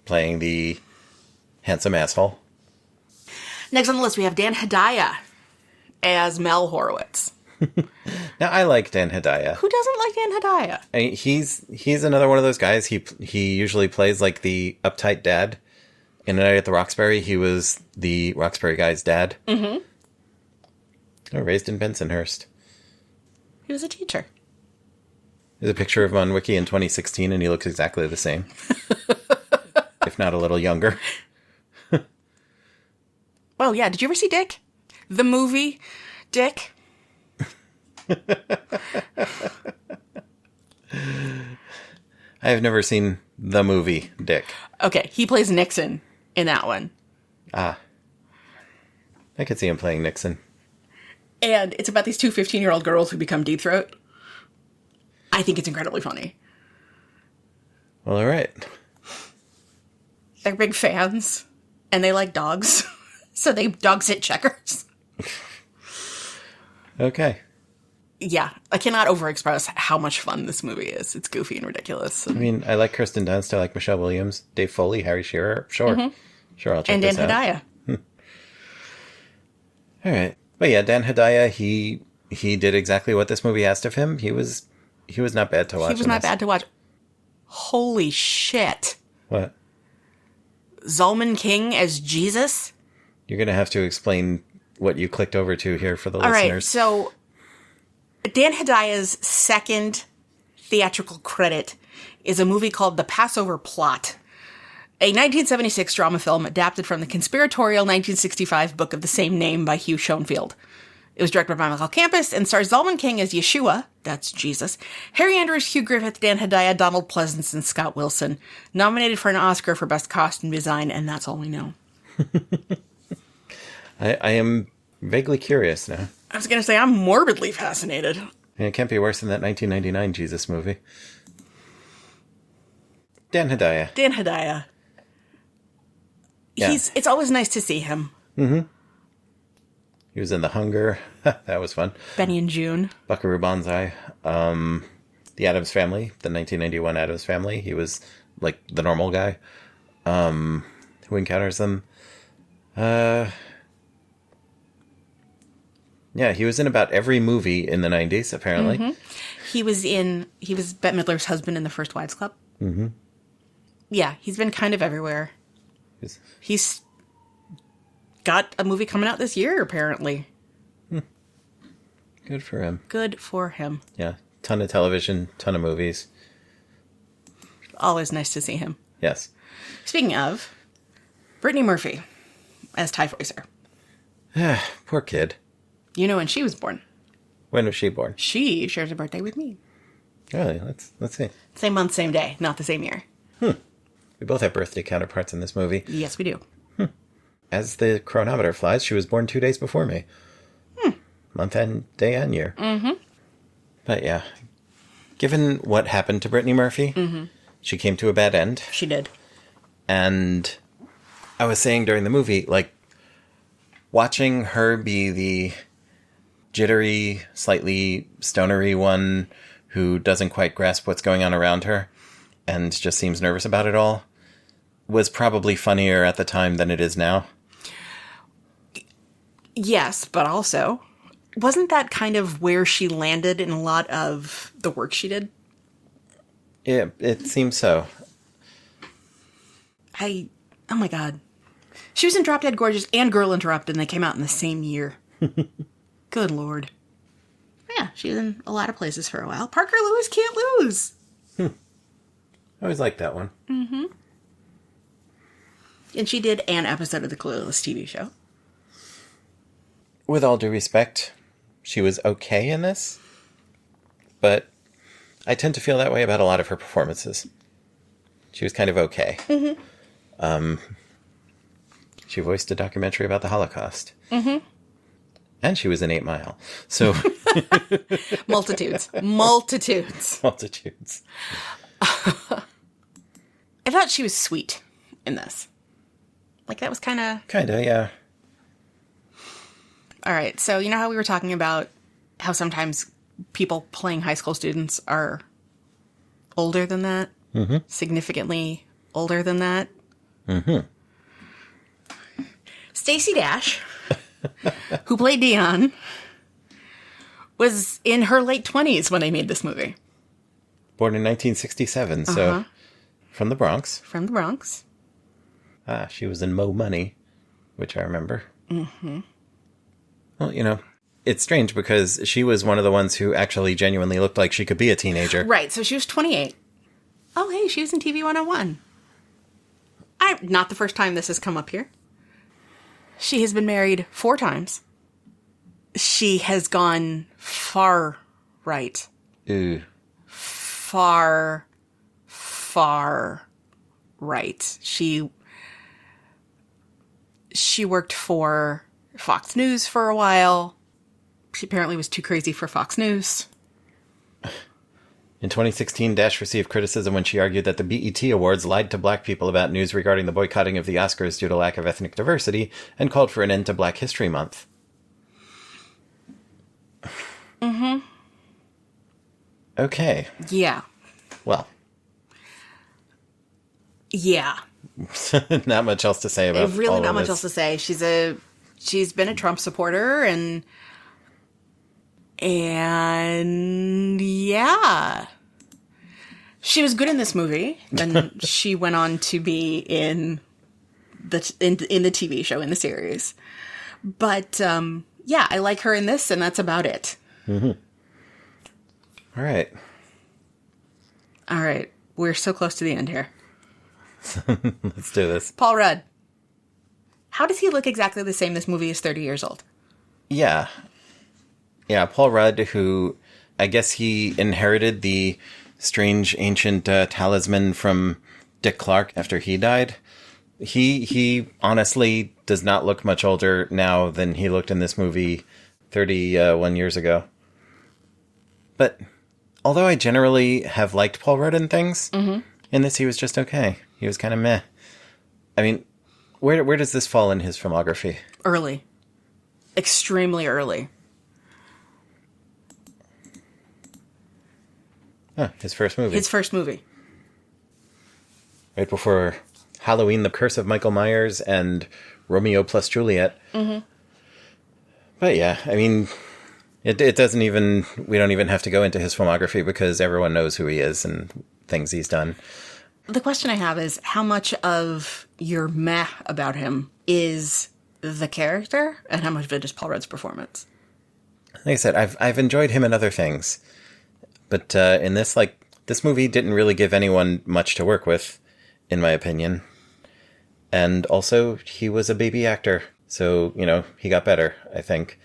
playing the handsome asshole. Next on the list, we have Dan Hedaya as Mel Horowitz. Now, I like Dan Hedaya. Who doesn't like Dan Hedaya? I mean, he's another one of those guys. He usually plays like the uptight dad. In A Night at the Roxbury, he was the Roxbury guy's dad. Mm-hmm. Oh, raised in Bensonhurst. He was a teacher. There's a picture of him on Wiki in 2016, and he looks exactly the same. If not a little younger. Oh, yeah. Did you ever see Dick? The movie Dick? I have never seen the movie Dick. Okay, he plays Nixon in that one. Ah. I could see him playing Nixon. And it's about these two 15-year-old girls who become Deep Throat. I think it's incredibly funny. Well, all right. They're big fans, and they like dogs. So they dog sit checkers. Okay. Yeah, I cannot overexpress how much fun this movie is. It's goofy and ridiculous. I mean, I like Kirsten Dunst, I like Michelle Williams, Dave Foley, Harry Shearer. Sure. Mm-hmm. Sure, I'll check this out. And Dan Hedaya. All right. But yeah, Dan Hedaya, he did exactly what this movie asked of him. He was not bad to watch. He was not bad to watch. Holy shit. What? Zalman King as Jesus? You're going to have to explain what you clicked over to here for the All listeners. Right, so Dan Hedaya's second theatrical credit is a movie called The Passover Plot, a 1976 drama film adapted from the conspiratorial 1965 book of the same name by Hugh Schoenfield. It was directed by Michael Campus and stars Zalman King as Yeshua, that's Jesus, Harry Andrews, Hugh Griffith, Dan Hedaya, Donald Pleasance, and Scott Wilson. Nominated for an Oscar for Best Costume Design, and that's all we know. I am vaguely curious now. I was going to say, I'm morbidly fascinated. It can't be worse than that 1999 Jesus movie. Dan Hedaya. Dan Hedaya. Yeah. It's always nice to see him. Mm-hmm. He was in The Hunger. That was fun. Benny and June. Buckaroo Banzai. The Addams Family, the 1991 Addams Family. He was like the normal guy who encounters them. Yeah, he was in about every movie in the 90s, apparently. Mm-hmm. He was Bette Midler's husband in The First Wives Club. Mm-hmm. Yeah, he's been kind of everywhere. He's got a movie coming out this year, apparently. Good for him. Good for him. Yeah, ton of television, ton of movies. Always nice to see him. Yes. Speaking of, Brittany Murphy as Ty Foyser. Poor kid. You know when she was born. When was she born? She shares a birthday with me. Really? Let's see. Same month, same day, not the same year. We both have birthday counterparts in this movie. Yes, we do. As the chronometer flies, she was born 2 days before me. Month and day and year. Mm-hmm. But yeah, given what happened to Brittany Murphy, she came to a bad end. She did. And I was saying during the movie, like, watching her be the jittery, slightly stonery one who doesn't quite grasp what's going on around her and just seems nervous about it all was probably funnier at the time than it is now. Yes, but also, wasn't that kind of where she landed in a lot of the work she did? It seems so. Oh my God. She was in Drop Dead Gorgeous and Girl Interrupted, and they came out in the same year. Good Lord. Yeah, she was in a lot of places for a while. Parker Lewis Can't Lose. I always liked that one. Mm-hmm. And she did an episode of the Clueless TV show. With all due respect, she was okay in this, but I tend to feel that way about a lot of her performances. She was kind of okay. Mm-hmm. She voiced a documentary about the Holocaust. Mm-hmm. And she was in 8 Mile. So Multitudes. Multitudes. I thought she was sweet in this. Like, that was kind of... Kinda, yeah. All right, so you know how we were talking about how sometimes people playing high school students are older than that? Mm-hmm. Significantly older than that? Mm-hmm. Stacey Dash, who played Dion, was in her late 20s when they made this movie. Born in 1967, so from the Bronx. From the Bronx. She was in Mo Money, which I remember. Mm-hmm. Well, you know, it's strange because she was one of the ones who actually genuinely looked like she could be a teenager. Right, so she was 28. Oh, hey, she was in TV 101. Not the first time this has come up here. She has been married 4 times. She has gone far right. Ooh. Far right. She worked for Fox News for a while. She apparently was too crazy for Fox News. In 2016, Dash received criticism when she argued that the BET Awards lied to black people about news regarding the boycotting of the Oscars due to lack of ethnic diversity and called for an end to Black History Month. Mm-hmm. Okay. Yeah. Well. Yeah. Not much else to say about really all not of much this. else to say. She's been a Trump supporter and yeah. She was good in this movie. And she went on to be in the TV show, in the series. But yeah, I like her in this, and that's about it. Mm-hmm. All right. All right. We're so close to the end here. Let's do this. Paul Rudd. How does he look exactly the same? This movie is 30 years old. Yeah. Yeah, Paul Rudd, who I guess he inherited the strange ancient talisman from Dick Clark after he died. He honestly does not look much older now than he looked in this movie 31 years ago. But although I generally have liked Paul Rudd in things, in this he was just okay. He was kind of meh. I mean, where does this fall in his filmography? Early. Extremely early. Huh, his first movie. His first movie. Right before Halloween, The Curse of Michael Myers, and Romeo plus Juliet. Mm-hmm. But yeah, I mean, it doesn't even... We don't even have to go into his filmography because everyone knows who he is and things he's done. The question I have is, how much of your meh about him is the character, and how much of it is Paul Rudd's performance? Like I said, I've enjoyed him in other things. But in this, this movie didn't really give anyone much to work with, in my opinion. And also, he was a baby actor. So, he got better, I think.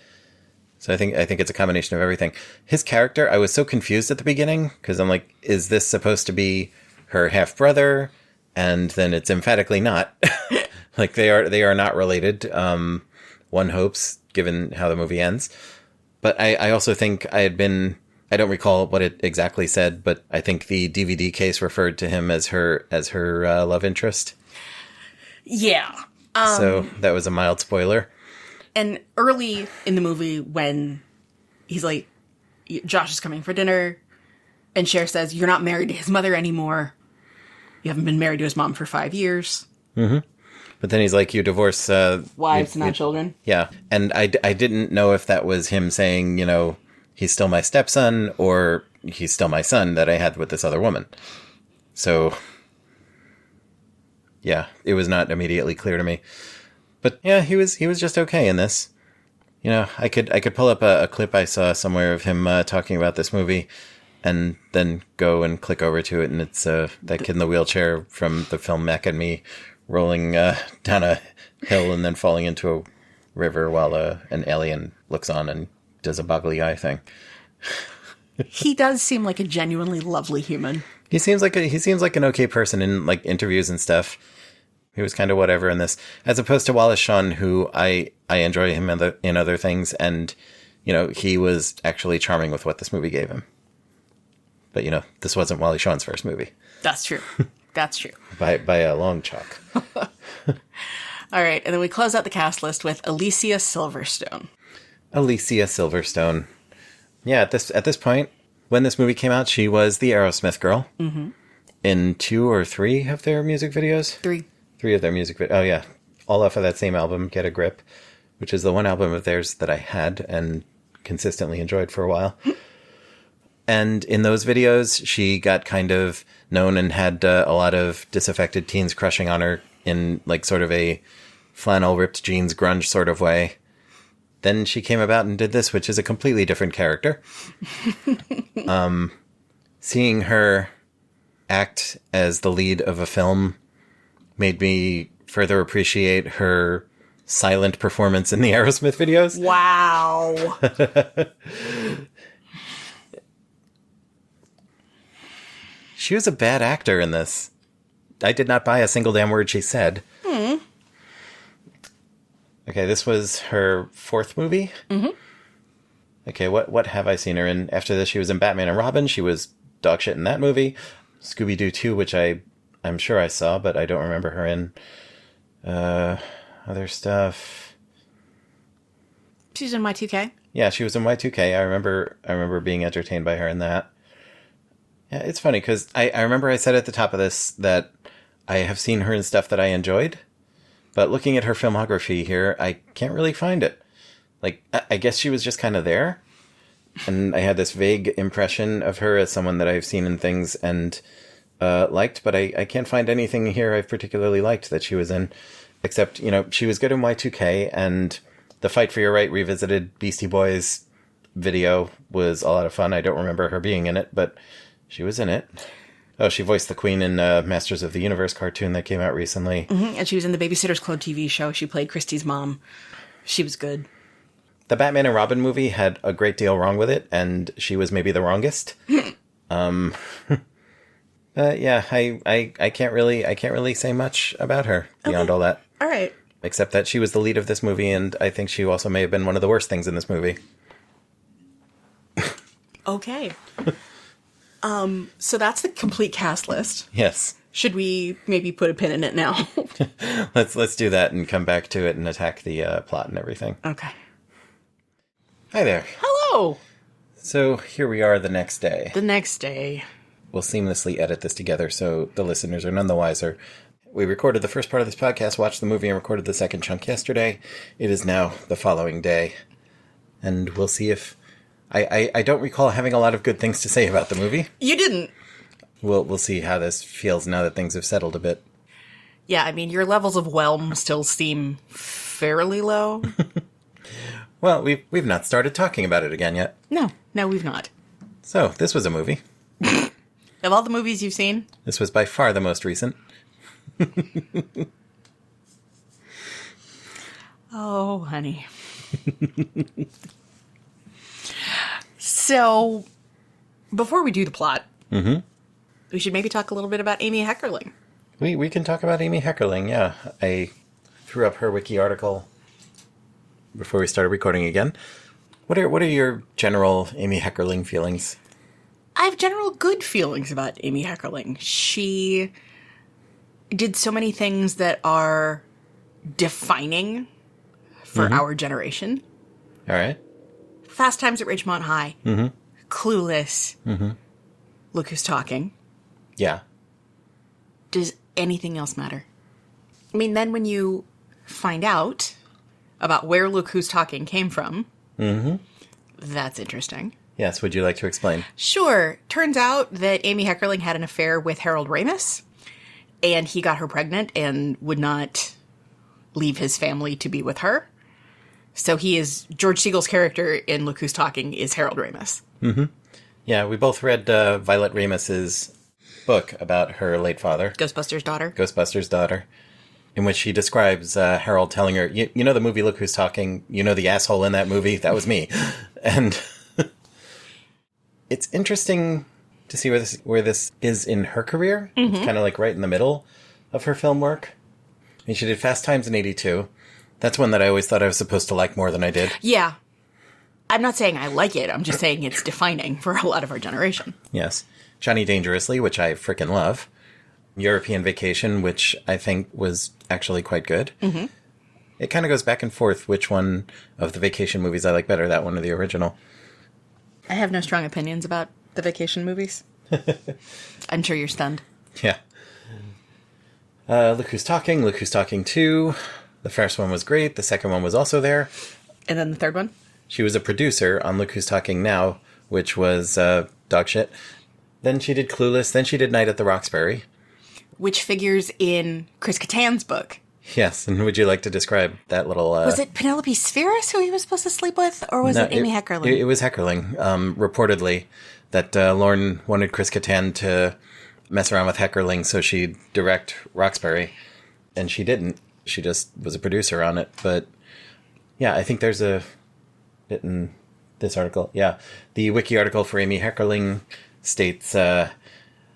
So I think it's a combination of everything. His character, I was so confused at the beginning, because I'm like, is this supposed to be her half-brother? And then it's emphatically not. Like, they are not related, one hopes, given how the movie ends. But I also think I don't recall what it exactly said, but I think the DVD case referred to him as her love interest. Yeah. So that was a mild spoiler. And early in the movie, when he's like, Josh is coming for dinner, and Cher says, you're not married to his mother anymore. You haven't been married to his mom for 5 years. Mm-hmm. But then he's like, you divorce... wives, not children. Yeah. And I didn't know if that was him saying, he's still my stepson, or he's still my son that I had with this other woman. So, yeah, it was not immediately clear to me. But yeah, he was just okay in this. I could pull up a clip I saw somewhere of him talking about this movie, and then go and click over to it, and it's that kid in the wheelchair from the film Mac and Me rolling down a hill and then falling into a river while an alien looks on and does a boggly eye thing. He does seem like a genuinely lovely human. He seems like an okay person in interviews and stuff. He was kind of whatever in this, as opposed to Wallace Shawn, who I enjoy him in other things, and he was actually charming with what this movie gave him. But this wasn't Wally Shawn's first movie. That's true. That's true. By a long chalk. All right, and then we close out the cast list with Alicia Silverstone. Alicia Silverstone. Yeah, at this point, when this movie came out, she was the Aerosmith girl. Mm-hmm. In 2 or 3 of their music videos? 3. 3 of their music videos. Oh, yeah. All off of that same album, Get a Grip, which is the one album of theirs that I had and consistently enjoyed for a while. And in those videos, she got kind of known and had a lot of disaffected teens crushing on her in sort of a flannel ripped jeans grunge sort of way. Then she came about and did this, which is a completely different character. Seeing her act as the lead of a film made me further appreciate her silent performance in the Aerosmith videos. Wow. She was a bad actor in this. I did not buy a single damn word she said. Mm. Okay, this was her 4th movie? Mm-hmm. Okay, what have I seen her in? After this, she was in Batman and Robin. She was dog shit in that movie. Scooby-Doo 2, which I'm sure I saw, but I don't remember her in. Other stuff. She's in Y2K? Yeah, she was in Y2K. I remember being entertained by her in that. Yeah, it's funny, because I remember I said at the top of this that I have seen her in stuff that I enjoyed, but looking at her filmography here, I can't really find it. I guess she was just kind of there, and I had this vague impression of her as someone that I've seen in things and liked, but I can't find anything here I've particularly liked that she was in, except, she was good in Y2K, and the Fight for Your Right Revisited Beastie Boys video was a lot of fun. I don't remember her being in it, but she was in it. Oh, she voiced the Queen in Masters of the Universe cartoon that came out recently. Mm-hmm. And she was in the Babysitter's Club TV show. She played Christy's mom. She was good. The Batman and Robin movie had a great deal wrong with it, and she was maybe the wrongest. But yeah, I can't really say much about her beyond all that. All right. Except that she was the lead of this movie, and I think she also may have been one of the worst things in this movie. Okay. So that's the complete cast list. Yes. Should we maybe put a pin in it now? Let's do that and come back to it and attack the plot and everything. Okay. Hi there. Hello. So here we are the next day. The next day. we'll seamlessly edit this together so the listeners are none the wiser. We recorded the first part of this podcast, watched the movie, and recorded the second chunk yesterday. It is now the following day. And we'll see if... I don't recall having a lot of good things to say about the movie. You didn't. We'll see how this feels now that things have settled a bit. Yeah, I mean, your levels of whelm still seem fairly low. Well, we've not started talking about it again yet. No, we've not. So, this was a movie. Of all the movies you've seen? This was by far the most recent. Oh, honey. So, before we do the plot, we should maybe talk a little bit about Amy Heckerling. We can talk about Amy Heckerling, yeah. I threw up her wiki article before we started recording again. What are your general Amy Heckerling feelings? I have general good feelings about Amy Heckerling. She did so many things that are defining for our generation. All right. Fast Times at Ridgemont High. Clueless. Look Who's Talking. Yeah. Does anything else matter? I mean, then when you find out about where Look Who's Talking came from, that's interesting. Yes, would you like to explain? Sure. Turns out that Amy Heckerling had an affair with Harold Ramis, and he got her pregnant and would not leave his family to be with her. So he is, George Siegel's character in Look Who's Talking is Harold Ramis. Yeah, we both read Violet Ramis's book about her late father. Ghostbusters' daughter. In which he describes Harold telling her, you know the movie Look Who's Talking? You know the asshole in that movie? That was me. And it's interesting to see where this is in her career. It's kind of like right in the middle of her film work. I mean, she did Fast Times in '82. That's one that I always thought I was supposed to like more than I did. Yeah. I'm not saying I like it. I'm just saying it's defining for a lot of our generation. Yes. Johnny Dangerously, which I frickin' love. European Vacation, which I think was actually quite good. It kind of goes back and forth which one of the vacation movies I like better, that one or the original. I have no strong opinions about the vacation movies. I'm sure you're stunned. Yeah. Look Who's Talking, Look Who's Talking 2. The first one was great. The second one was also there. And then the third one? She was a producer on Look Who's Talking Now, which was dog shit. Then she did Clueless. Then she did Night at the Roxbury. Which figures in Chris Kattan's book. Yes, and would you like to describe that little... Was it Penelope Spheris who he was supposed to sleep with? Or was it Amy Heckerling? It was Heckerling, reportedly, that Lauren wanted Chris Kattan to mess around with Heckerling so she'd direct Roxbury. And she didn't. She just was a producer on it. But, yeah, I think there's a bit in this article. Yeah, the wiki article for Amy Heckerling states...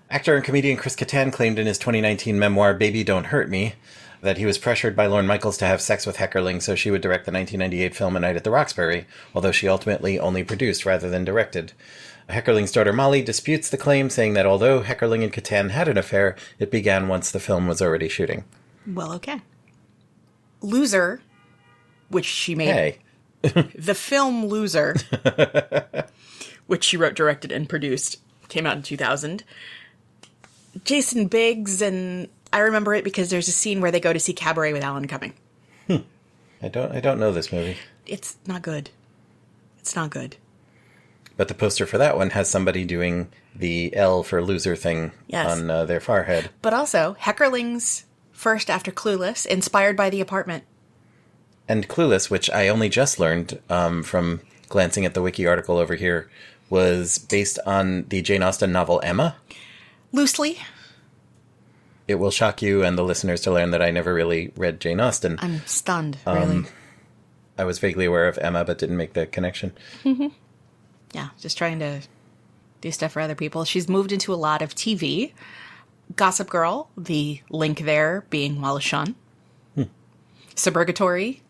actor and comedian Chris Kattan claimed in his 2019 memoir, Baby Don't Hurt Me, that he was pressured by Lorne Michaels to have sex with Heckerling so she would direct the 1998 film A Night at the Roxbury, although she ultimately only produced rather than directed. Heckerling's daughter Molly disputes the claim, saying that although Heckerling and Kattan had an affair, it began once the film was already shooting. Well, okay. Loser, which she made... Hey. The film Loser, which she wrote, directed, and produced, came out in 2000. Jason Biggs, and I remember it because there's a scene where they go to see Cabaret with Alan Cumming. I don't know this movie. It's not good. It's not good. But the poster for that one has somebody doing the L for loser thing on their forehead. But also, Heckerling's first after Clueless, inspired by The Apartment. And Clueless, which I only just learned from glancing at the wiki article over here, was based on the Jane Austen novel Emma. Loosely. It will shock you and the listeners to learn that I never really read Jane Austen. I'm stunned, really. I was vaguely aware of Emma, but didn't make the connection. Yeah, just trying to do stuff for other people. She's moved into a lot of TV. Gossip Girl, the link there being Wallace Shawn. Suburgatory,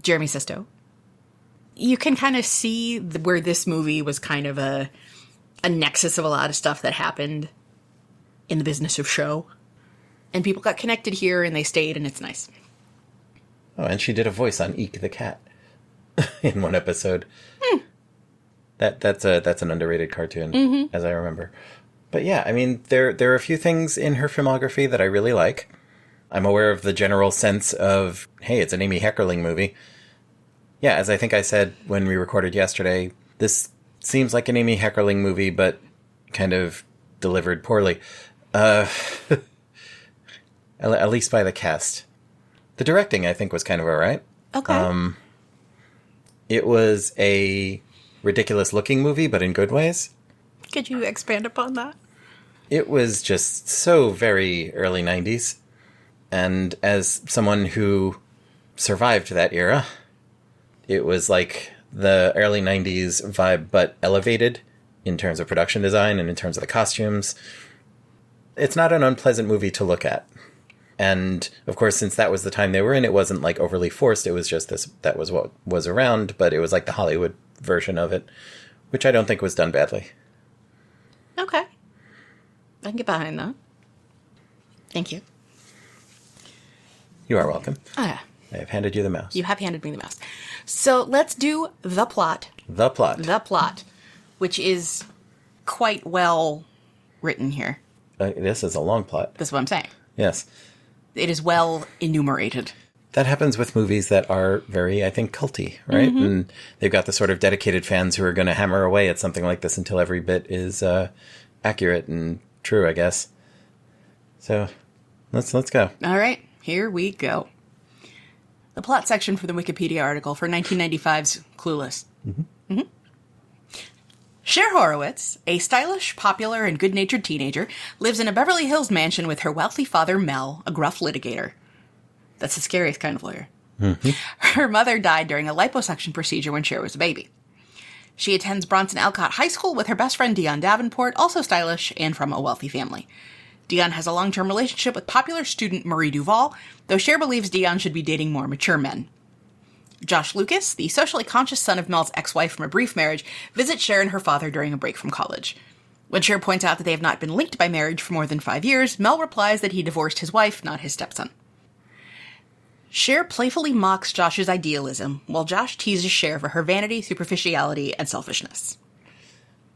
Jeremy Sisto. You can kind of see where this movie was kind of a nexus of a lot of stuff that happened in the business of show. And people got connected here, and they stayed, and it's nice. Oh, and she did a voice on Eek the Cat in one episode. That's an underrated cartoon, as I remember. But yeah, I mean, there are a few things in her filmography that I really like. I'm aware of the general sense of, hey, it's an Amy Heckerling movie. Yeah, as I think I said when we recorded yesterday, this seems like an Amy Heckerling movie, but kind of delivered poorly. At least by the cast. The directing, I think, was kind of all right. Okay. It was a ridiculous-looking movie, but in good ways. Could you expand upon that? It was just so very early 90s. And as someone who survived that era, it was like the early 90s vibe, but elevated in terms of production design and in terms of the costumes. It's not an unpleasant movie to look at. And, of course, since that was the time they were in, it wasn't, like, overly forced. It was just this, that was what was around, but it was, like, the Hollywood version of it, which I don't think was done badly. Okay. I can get behind that. Thank you. You are welcome. Oh, yeah. I have handed you the mouse. You have handed me the mouse. So let's do the plot. The plot. The plot, which is quite well written here. This is a long plot. That's what I'm saying. Yes. It is well enumerated. That happens with movies that are very, I think, culty, right? Mm-hmm. And they've got the sort of dedicated fans who are going to hammer away at something like this until every bit is accurate and true, I guess. So let's go. All right, here we go. The plot section for the Wikipedia article for 1995's Clueless. Mm-hmm. Mm-hmm. Cher Horowitz, a stylish, popular, and good-natured teenager, lives in a Beverly Hills mansion with her wealthy father, Mel, a gruff litigator. That's the scariest kind of lawyer. Mm-hmm. Her mother died during a liposuction procedure when Cher was a baby. She attends Bronson Alcott High School with her best friend Dion Davenport, also stylish and from a wealthy family. Dion has a long-term relationship with popular student Marie Duval, though Cher believes Dion should be dating more mature men. Josh Lucas, the socially conscious son of Mel's ex-wife from a brief marriage, visits Cher and her father during a break from college. When Cher points out that they have not been linked by marriage for more than 5 years, Mel replies that he divorced his wife, not his stepson. Cher playfully mocks Josh's idealism, while Josh teases Cher for her vanity, superficiality, and selfishness.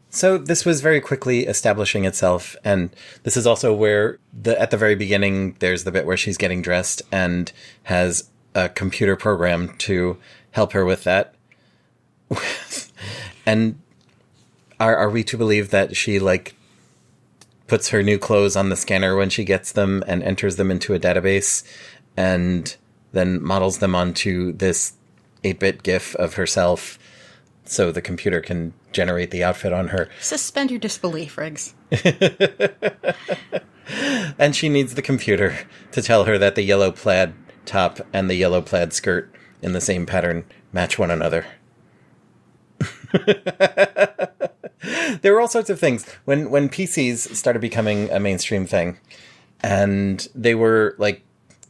So this was very quickly establishing itself, and this is also where, at the very beginning, there's the bit where she's getting dressed and has a computer program to help her with that. And are we to believe that she, like, puts her new clothes on the scanner when she gets them and enters them into a database and then models them onto this 8-bit GIF of herself so the computer can generate the outfit on her? Suspend your disbelief, Riggs. And she needs the computer to tell her that the yellow plaid top and the yellow plaid skirt in the same pattern match one another. There were all sorts of things. When PCs started becoming a mainstream thing, and they were, like,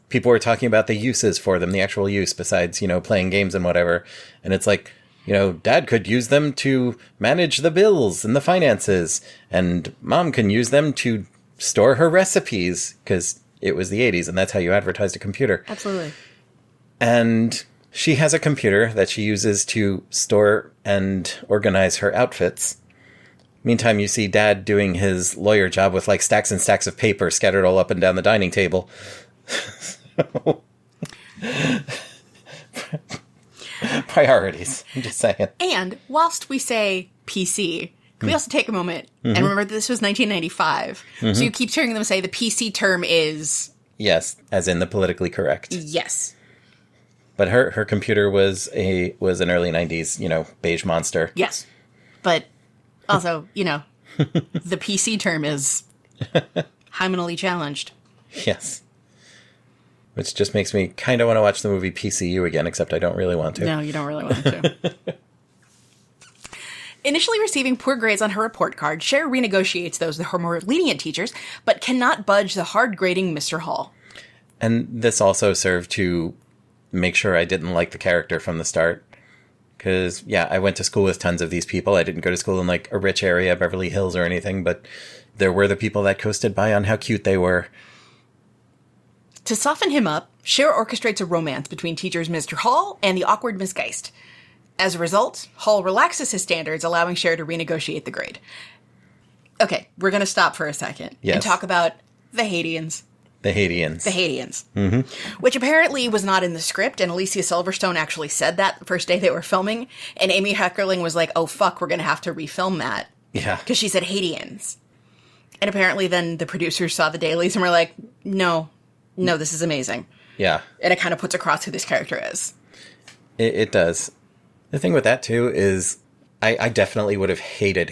people were talking about the uses for them, the actual use, besides, playing games and whatever. And it's like, Dad could use them to manage the bills and the finances, and Mom can use them to store her recipes, because it was the 80s, and that's how you advertised a computer. Absolutely. And she has a computer that she uses to store and organize her outfits. Meantime, you see Dad doing his lawyer job with, like, stacks and stacks of paper scattered all up and down the dining table. Priorities, I'm just saying. And whilst we say PC, can we also take a moment and remember that this was 1995? Mm-hmm. So you keep hearing them say the PC term is... Yes, as in the politically correct. Yes. But her computer was an early 90s, beige monster. Yes. But also, the PC term is hymenally challenged. Yes. Which just makes me kind of want to watch the movie PCU again, except I don't really want to. No, you don't really want to. Initially receiving poor grades on her report card, Cher renegotiates those with her more lenient teachers, but cannot budge the hard-grading Mr. Hall. And this also served to make sure I didn't like the character from the start. Because, yeah, I went to school with tons of these people. I didn't go to school in, like, a rich area, Beverly Hills or anything, but there were the people that coasted by on how cute they were. To soften him up, Cher orchestrates a romance between teachers Mr. Hall and the awkward Miss Geist. As a result, Hall relaxes his standards, allowing Cher to renegotiate the grade. Okay, we're going to stop for a second and talk about the Haitians. The Haitians. The Haitians. Mm-hmm. Which apparently was not in the script, and Alicia Silverstone actually said that the first day they were filming, and Amy Heckerling was like, oh, fuck, we're going to have to refilm that. Yeah. Because she said Haitians. And apparently then the producers saw the dailies and were like, no, this is amazing. Yeah. And it kind of puts across who this character is. It does. The thing with that, too, is I definitely would have hated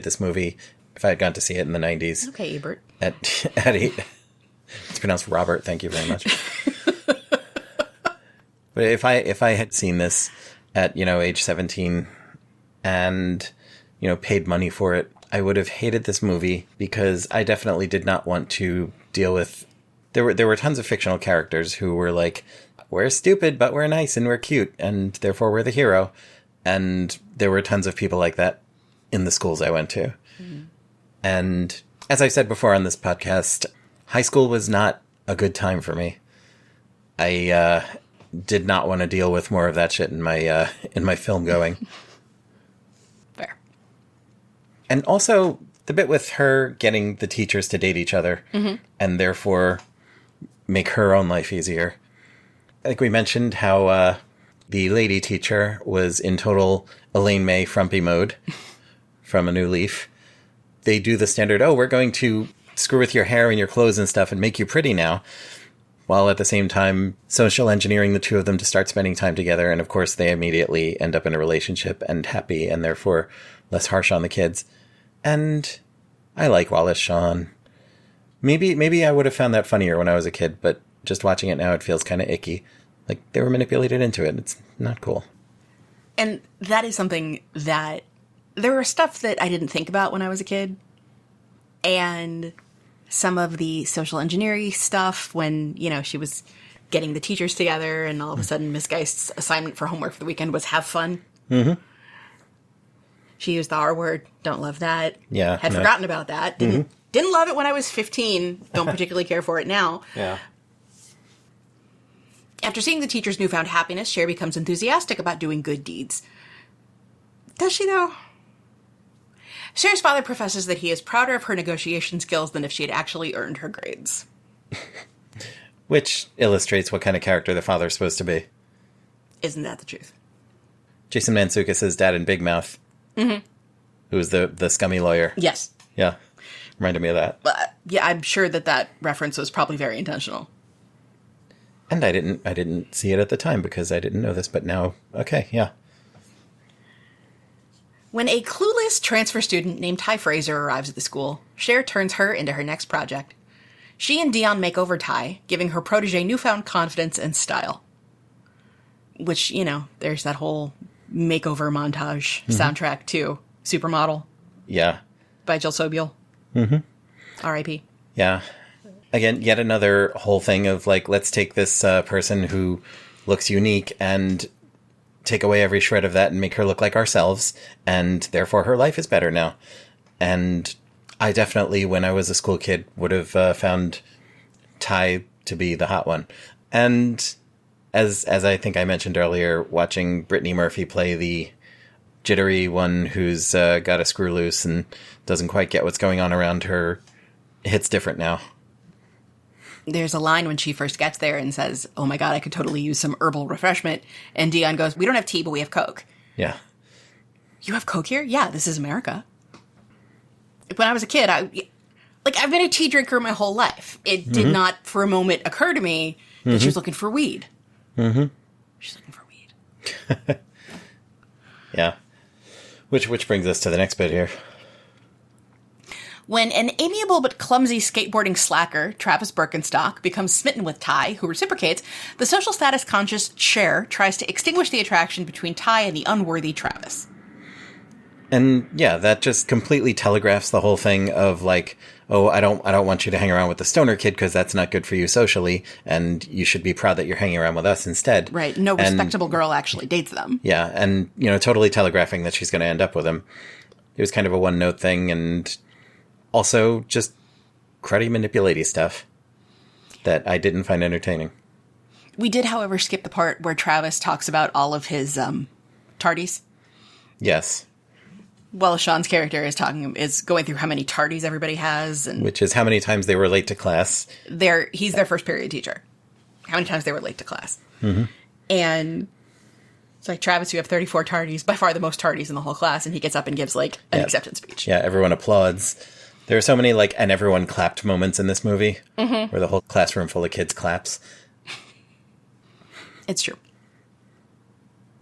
this movie if I had gone to see it in the 90s. Okay, Ebert. At 8. It's pronounced Robert, thank you very much. But if I had seen this at, age 17 and, paid money for it, I would have hated this movie because I definitely did not want to deal with... There were tons of fictional characters who were like, we're stupid, but we're nice and we're cute, and therefore we're the hero. And there were tons of people like that in the schools I went to. Mm-hmm. And as I said before on this podcast, high school was not a good time for me. I did not want to deal with more of that shit in my film going. Fair. And also the bit with her getting the teachers to date each other and therefore make her own life easier. I think we mentioned how the lady teacher was in total Elaine May frumpy mode from A New Leaf. They do the standard, we're going to screw with your hair and your clothes and stuff and make you pretty now, while at the same time social engineering the two of them to start spending time together. And of course they immediately end up in a relationship and happy and therefore less harsh on the kids. And I like Wallace Shawn. Maybe I would have found that funnier when I was a kid, but just watching it now, it feels kind of icky. Like they were manipulated into it. It's not cool. And that is something that there were stuff that I didn't think about when I was a kid. And some of the social engineering stuff when, she was getting the teachers together and all of a sudden Miss Geist's assignment for homework for the weekend was have fun. Mm-hmm. She used the R word. Don't love that. Yeah. Had forgotten about that. Didn't love it when I was 15. Don't particularly care for it now. Yeah. After seeing the teacher's newfound happiness, Cher becomes enthusiastic about doing good deeds. Does she, though? Cher's father professes that he is prouder of her negotiation skills than if she had actually earned her grades. Which illustrates what kind of character the father's supposed to be. Isn't that the truth? Jason Mantzoukas' dad in Big Mouth. Mm-hmm. Who was the scummy lawyer. Yes. Yeah. Reminded me of that. Yeah, I'm sure that reference was probably very intentional. And I didn't see it at the time because I didn't know this, but now, okay, yeah. When a clueless transfer student named Ty Fraser arrives at the school, Cher turns her into her next project. She and Dion make over Ty, giving her protege newfound confidence and style. Which, there's that whole makeover montage soundtrack to Supermodel. Yeah. By Jill Sobule. Mm-hmm. R.I.P. Yeah. Again, yet another whole thing of let's take this person who looks unique and take away every shred of that and make her look like ourselves, and therefore her life is better now. And I definitely, when I was a school kid, would have found Ty to be the hot one. And as I think I mentioned earlier, watching Brittany Murphy play the jittery one who's got a screw loose and doesn't quite get what's going on around her hits different now. There's a line when she first gets there and says, oh my God, I could totally use some herbal refreshment. And Dion goes, we don't have tea, but we have Coke. Yeah. You have Coke here? Yeah, this is America. When I was a kid, I've been a tea drinker my whole life. It did not for a moment occur to me that she was looking for weed. Mm-hmm. She's looking for weed. Yeah. Which brings us to the next bit here. When an amiable but clumsy skateboarding slacker, Travis Birkenstock, becomes smitten with Ty, who reciprocates, the social status conscious Cher tries to extinguish the attraction between Ty and the unworthy Travis. And yeah, that just completely telegraphs the whole thing of I don't want you to hang around with the stoner kid because that's not good for you socially, and you should be proud that you're hanging around with us instead. Right. No respectable girl actually dates them. Yeah, and totally telegraphing that she's going to end up with him. It was kind of a one-note thing, and also just cruddy manipulating stuff that I didn't find entertaining. We did, however, skip the part where Travis talks about all of his tardies. Yes. While Sean's character is going through how many tardies everybody has, and which is how many times they were late to class. He's their first period teacher. How many times they were late to class. Mm-hmm. And it's like, Travis, you have 34 tardies, by far the most tardies in the whole class, and he gets up and gives, like, an acceptance speech. Yeah, everyone applauds. There are so many, like, and everyone clapped moments in this movie, where the whole classroom full of kids claps. It's true.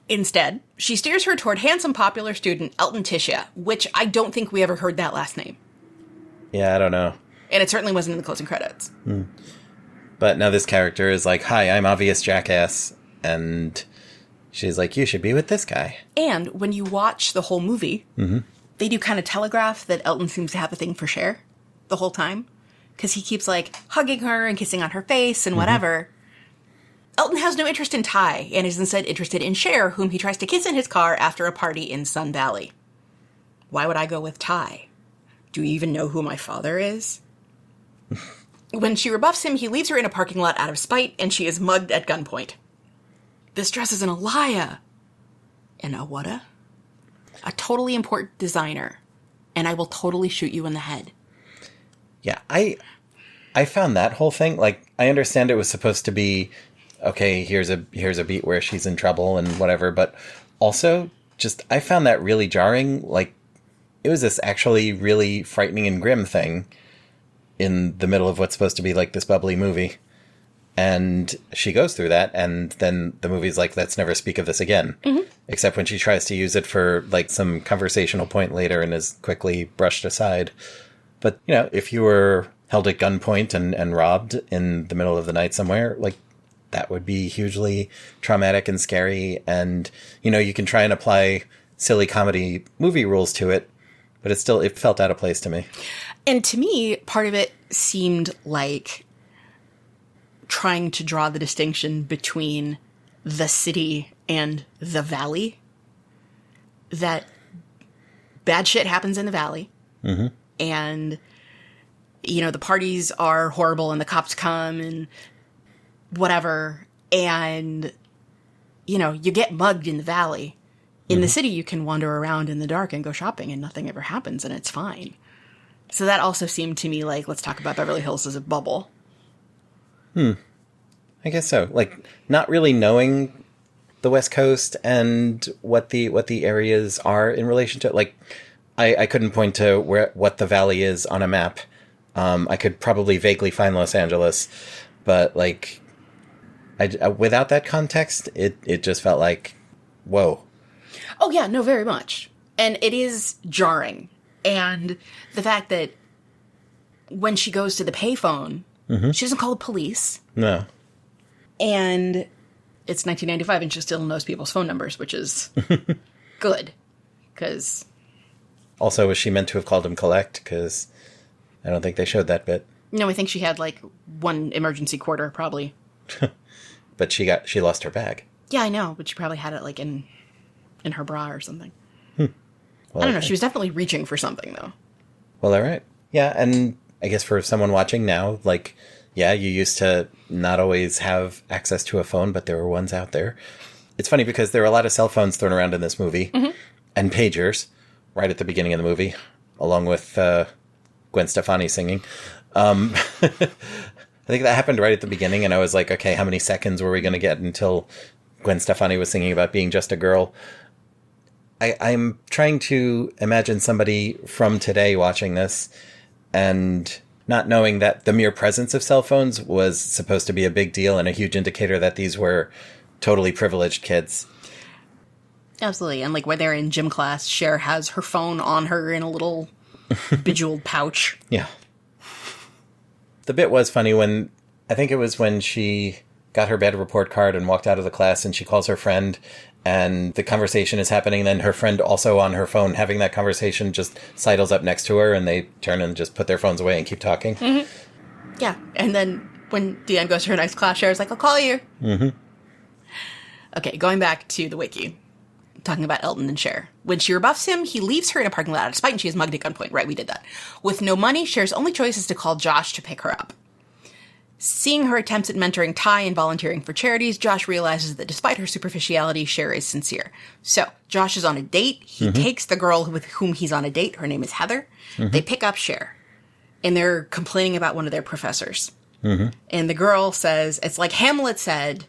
Instead, she steers her toward handsome, popular student Elton Tisha, which I don't think we ever heard that last name. Yeah, I don't know. And it certainly wasn't in the closing credits. But now this character is like, hi, I'm obvious jackass. And she's like, you should be with this guy. And when you watch the whole movie, they do kind of telegraph that Elton seems to have a thing for Cher the whole time. Because he keeps, like, hugging her and kissing on her face and whatever. Elton has no interest in Ty, and is instead interested in Cher, whom he tries to kiss in his car after a party in Sun Valley. Why would I go with Ty? Do you even know who my father is? When she rebuffs him, he leaves her in a parking lot out of spite, and she is mugged at gunpoint. This dress is an Alaya. And a whata? A totally important designer. And I will totally shoot you in the head. Yeah, I found that whole thing, like, I understand it was supposed to be, okay, here's a beat where she's in trouble and whatever, but also, just, I found that really jarring. Like, it was this actually really frightening and grim thing in the middle of what's supposed to be, like, this bubbly movie. And she goes through that, and then the movie's like, let's never speak of this again. Except when she tries to use it for, like, some conversational point later and is quickly brushed aside. But, you know, if you were held at gunpoint and robbed in the middle of the night somewhere, like, that would be hugely traumatic and scary. And, you know, you can try and apply silly comedy movie rules to it, but it felt out of place to me. And to me, part of it seemed like trying to draw the distinction between the city and the valley. That bad shit happens in the valley. And, you know, the parties are horrible and the cops come and whatever. And, you know, you get mugged in the valley. In the city, you can wander around in the dark and go shopping and nothing ever happens and it's fine. So that also seemed to me like, let's talk about Beverly Hills as a bubble. I guess so. Like, not really knowing the West Coast and what the areas are in relation to it. Like, I couldn't point to what the valley is on a map. I could probably vaguely find Los Angeles, but, like, without that context, it just felt like, whoa. Oh, yeah, no, very much. And it is jarring. And the fact that when she goes to the payphone, she doesn't call the police. No. And it's 1995 and she still knows people's phone numbers, which is good. Because... Also, was she meant to have called him collect? Because I don't think they showed that bit. No, I think she had, like, one emergency quarter, probably. But she lost her bag. Yeah, I know, but she probably had it, like, in her bra or something. Well, I don't know, she was definitely reaching for something, though. Well, all right. Yeah, and I guess for someone watching now, like, yeah, you used to not always have access to a phone, but there were ones out there. It's funny because there are a lot of cell phones thrown around in this movie, and pagers. Right at the beginning of the movie, along with Gwen Stefani singing. I think that happened right at the beginning, and I was like, okay, how many seconds were we going to get until Gwen Stefani was singing about being just a girl? I'm trying to imagine somebody from today watching this and not knowing that the mere presence of cell phones was supposed to be a big deal and a huge indicator that these were totally privileged kids. Absolutely. And, like, when they're in gym class, Cher has her phone on her in a little bejeweled pouch. Yeah. The bit was funny when, I think it was when she got her bad report card and walked out of the class and she calls her friend and the conversation is happening. And then her friend also on her phone having that conversation just sidles up next to her and they turn and just put their phones away and keep talking. Yeah. And then when Deanne goes to her next class, Cher's like, I'll call you. Okay, going back to the wiki. Talking about Elton and Cher. When she rebuffs him, he leaves her in a parking lot out of spite and she is mugged at gunpoint. Right, we did that. With no money, Cher's only choice is to call Josh to pick her up. Seeing her attempts at mentoring Ty and volunteering for charities, Josh realizes that despite her superficiality, Cher is sincere. So, Josh is on a date. He takes the girl with whom he's on a date. Her name is Heather. They pick up Cher. And they're complaining about one of their professors. And the girl says, it's like Hamlet said,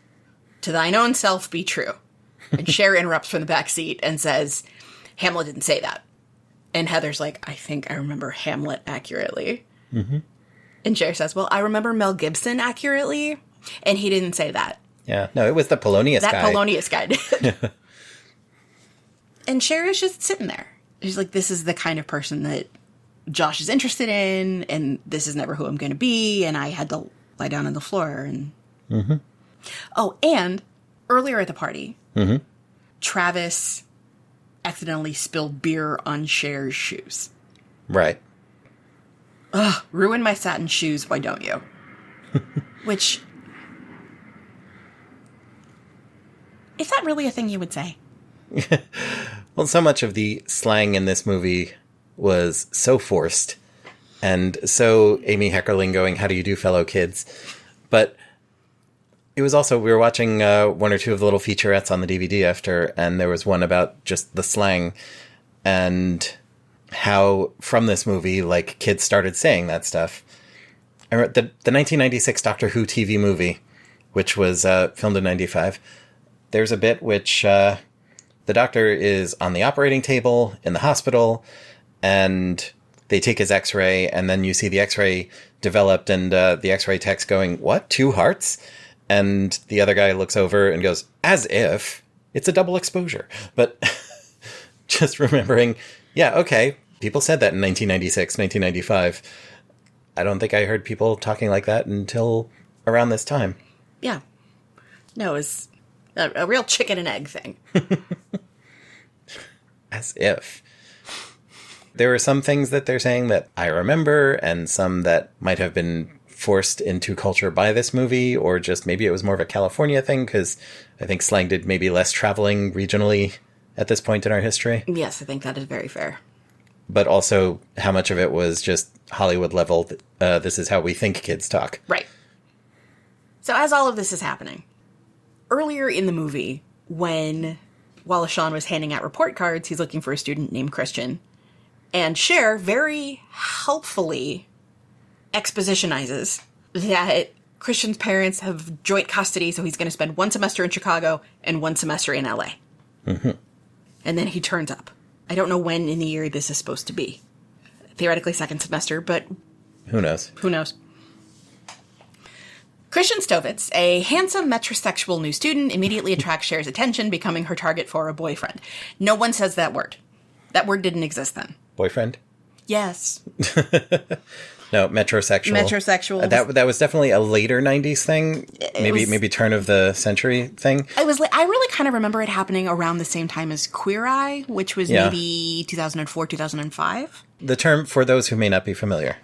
to thine own self be true. And Cher interrupts from the back seat and says, Hamlet didn't say that. And Heather's like, I think I remember Hamlet accurately. And Cher says, well, I remember Mel Gibson accurately, and he didn't say that. Yeah, no, it was the Polonius guy. That Polonius guy did. And Cher is just sitting there. She's like, this is the kind of person that Josh is interested in, and this is never who I'm going to be, and I had to lie down on the floor. And Oh, and earlier at the party, Travis accidentally spilled beer on Cher's shoes. Right. Ugh, ruin my satin shoes, why don't you? Which, is that really a thing you would say? Well, so much of the slang in this movie was so forced, and so Amy Heckerling going, how do you do, fellow kids? But it was also, we were watching one or two of the little featurettes on the DVD after, and there was one about just the slang, and how from this movie, like, kids started saying that stuff. I remember the 1996 Doctor Who TV movie, which was filmed in 95. There's a bit which the doctor is on the operating table in the hospital, and they take his x-ray, and then you see the x-ray developed, and the x-ray tech's going, what, 2 hearts? And the other guy looks over and goes, as if it's a double exposure. But just remembering, yeah, okay, people said that in 1996, 1995. I don't think I heard people talking like that until around this time. Yeah. No, it was a real chicken and egg thing. As if. There are some things that they're saying that I remember, and some that might have been forced into culture by this movie, or just maybe it was more of a California thing, because I think slang did maybe less traveling regionally at this point in our history. Yes, I think that is very fair. But also how much of it was just Hollywood level, this is how we think kids talk. Right. So as all of this is happening, earlier in the movie, when Wallace Shawn was handing out report cards, he's looking for a student named Christian. And Cher very helpfully expositionizes that Christian's parents have joint custody, so he's going to spend 1 semester in Chicago and 1 semester in LA. And then he turns up. I don't know when in the year this is supposed to be. Theoretically 2nd semester, but who knows? Who knows? Christian Stovitz, a handsome metrosexual new student, immediately attracts Cher's attention, becoming her target for a boyfriend. No one says that word. That word didn't exist then. Boyfriend? Yes. No, metrosexual. Metrosexual. That was definitely a later 90s thing. Maybe turn of the century thing. I really kind of remember it happening around the same time as Queer Eye, which was maybe 2004, 2005. The term, for those who may not be familiar.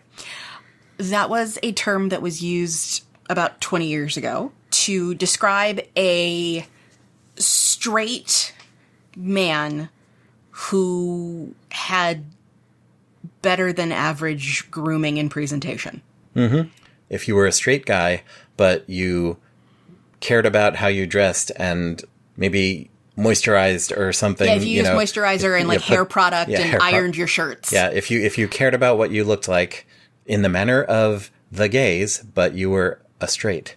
That was a term that was used about 20 years ago to describe a straight man who had better than average grooming and presentation. If you were a straight guy, but you cared about how you dressed and maybe moisturized or something. Yeah, if you used moisturizer and hair product and ironed your shirts. Yeah, if you cared about what you looked like in the manner of the gays, but you were a straight,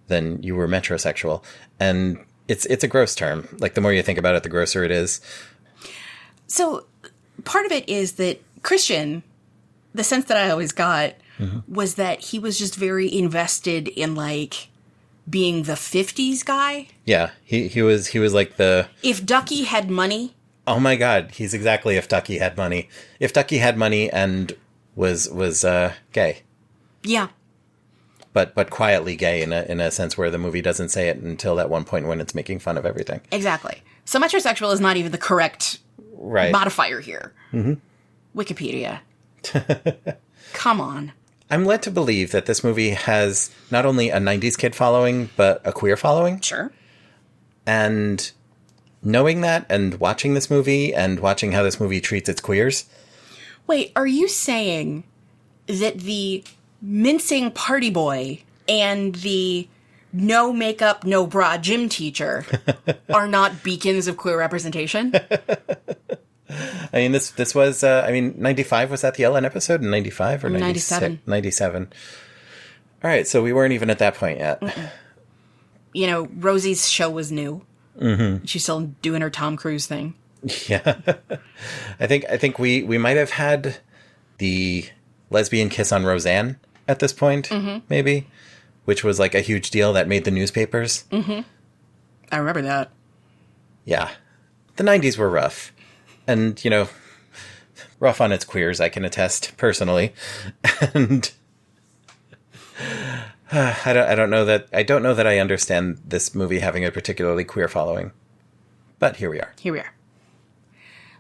then you were metrosexual. And it's a gross term. Like, the more you think about it, the grosser it is. So part of it is that Christian, the sense that I always got was that he was just very invested in, like, being the 50s guy. Yeah, he was like the... If Ducky had money... Oh my god, he's exactly if Ducky had money. If Ducky had money and was gay. Yeah. But quietly gay in a sense where the movie doesn't say it until that one point when it's making fun of everything. Exactly. So metrosexual is not even the correct modifier here. Wikipedia. Come on. I'm led to believe that this movie has not only a 90s kid following, but a queer following. Sure. And knowing that and watching this movie and watching how this movie treats its queers. Wait, are you saying that the mincing party boy and the no makeup, no bra gym teacher are not beacons of queer representation. I mean, this was, 95, was that the Ellen episode in 95 or 97? 97. All right, so we weren't even at that point yet. Mm-mm. You know, Rosie's show was new. Mm-hmm. She's still doing her Tom Cruise thing. Yeah. I think we might have had the lesbian kiss on Roseanne at this point, maybe, which was like a huge deal that made the newspapers. Mm-hmm. I remember that. Yeah. The 90s were rough. And, you know, rough on its queers, I can attest personally. And I don't know that I understand this movie having a particularly queer following. But here we are. Here we are.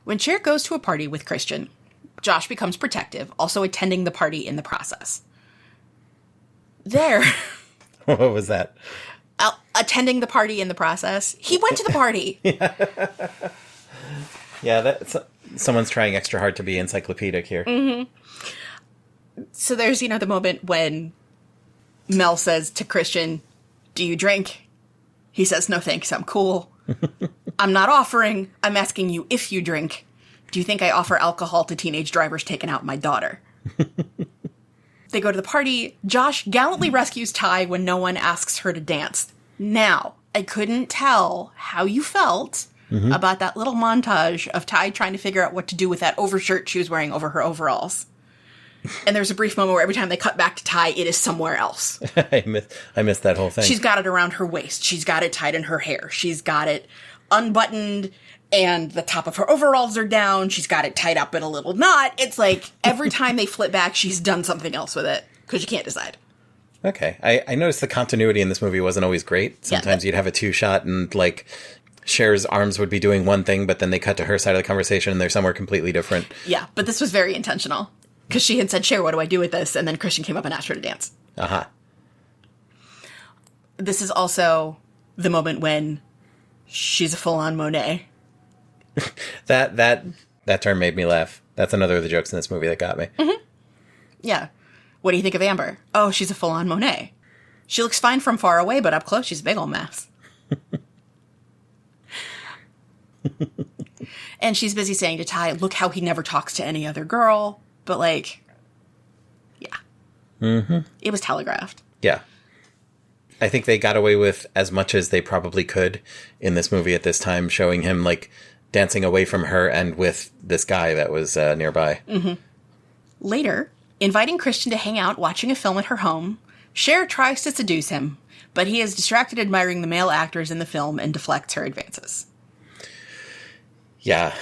When Cher goes to a party with Christian, Josh becomes protective, also attending the party in the process. There. What was that? Attending the party in the process. He went to the party. Yeah, that's someone's trying extra hard to be encyclopedic here. Mm-hmm. So there's, the moment when Mel says to Christian, "Do you drink?" He says, "No thanks, I'm cool." "I'm not offering. I'm asking you if you drink. Do you think I offer alcohol to teenage drivers taking out my daughter?" They go to the party. Josh gallantly rescues Ty when no one asks her to dance. Now, I couldn't tell how you felt about that little montage of Ty trying to figure out what to do with that overshirt she was wearing over her overalls. And there's a brief moment where every time they cut back to Ty, it is somewhere else. I missed that whole thing. She's got it around her waist. She's got it tied in her hair. She's got it unbuttoned, and the top of her overalls are down. She's got it tied up in a little knot. It's like every time they flip back, she's done something else with it because you can't decide. Okay. I noticed the continuity in this movie wasn't always great. Sometimes you'd have a two-shot and, like, Cher's arms would be doing one thing, but then they cut to her side of the conversation and they're somewhere completely different. Yeah, but this was very intentional. Because she had said, "Cher, what do I do with this?" And then Christian came up and asked her to dance. Uh-huh. This is also the moment when she's a full-on Monet. That term made me laugh. That's another of the jokes in this movie that got me. Mm-hmm. Yeah. What do you think of Amber? "Oh, she's a full-on Monet. She looks fine from far away, but up close, she's a big old mess." And she's busy saying to Ty, "Look how he never talks to any other girl." But, like, yeah. Mm-hmm. It was telegraphed. Yeah. I think they got away with as much as they probably could in this movie at this time, showing him, like, dancing away from her and with this guy that was nearby. Mm-hmm. Later, inviting Christian to hang out watching a film at her home, Cher tries to seduce him, but he is distracted admiring the male actors in the film and deflects her advances. Yeah.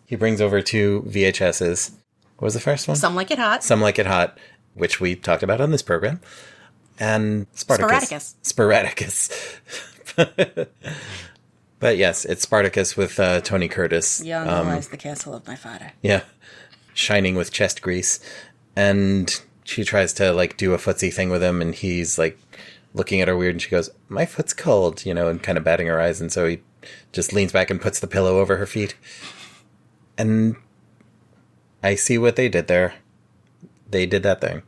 He brings over 2 VHSs. What was the first one? Some Like It Hot. Some Like It Hot, which we talked about on this program. And Spartacus. But yes, it's Spartacus with Tony Curtis. Young lies the castle of my father. Yeah. Shining with chest grease. And she tries to, like, do a footsie thing with him, and he's, like, looking at her weird, and she goes, "My foot's cold," and kind of batting her eyes, and so he just leans back and puts the pillow over her feet. And I see what they did there. They did that thing.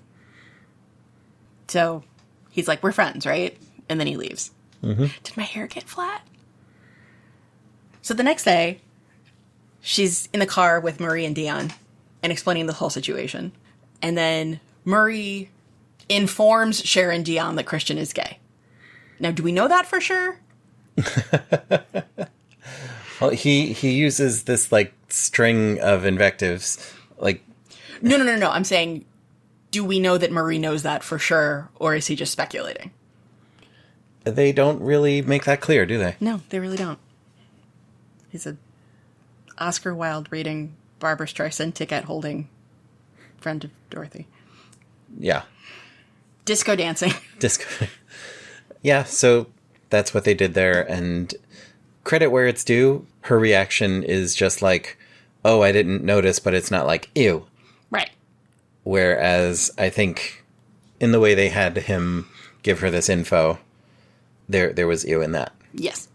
So he's like, "We're friends, right?" And then he leaves. Mm-hmm. Did my hair get flat? So the next day, she's in the car with Murray and Dion and explaining the whole situation. And then Murray informs Cher and Dion that Christian is gay. Now, do we know that for sure? Well, he uses this, like, string of invectives, like... No. I'm saying, do we know that Murray knows that for sure, or is he just speculating? They don't really make that clear, do they? No, they really don't. He's a Oscar Wilde reading, Barbra Streisand ticket holding friend of Dorothy. Yeah. Disco dancing. Yeah, so that's what they did there, and credit where it's due, her reaction is just like, "Oh, I didn't notice," but it's not like, "Ew." Right. Whereas I think in the way they had him give her this info, there was ew in that. Yes.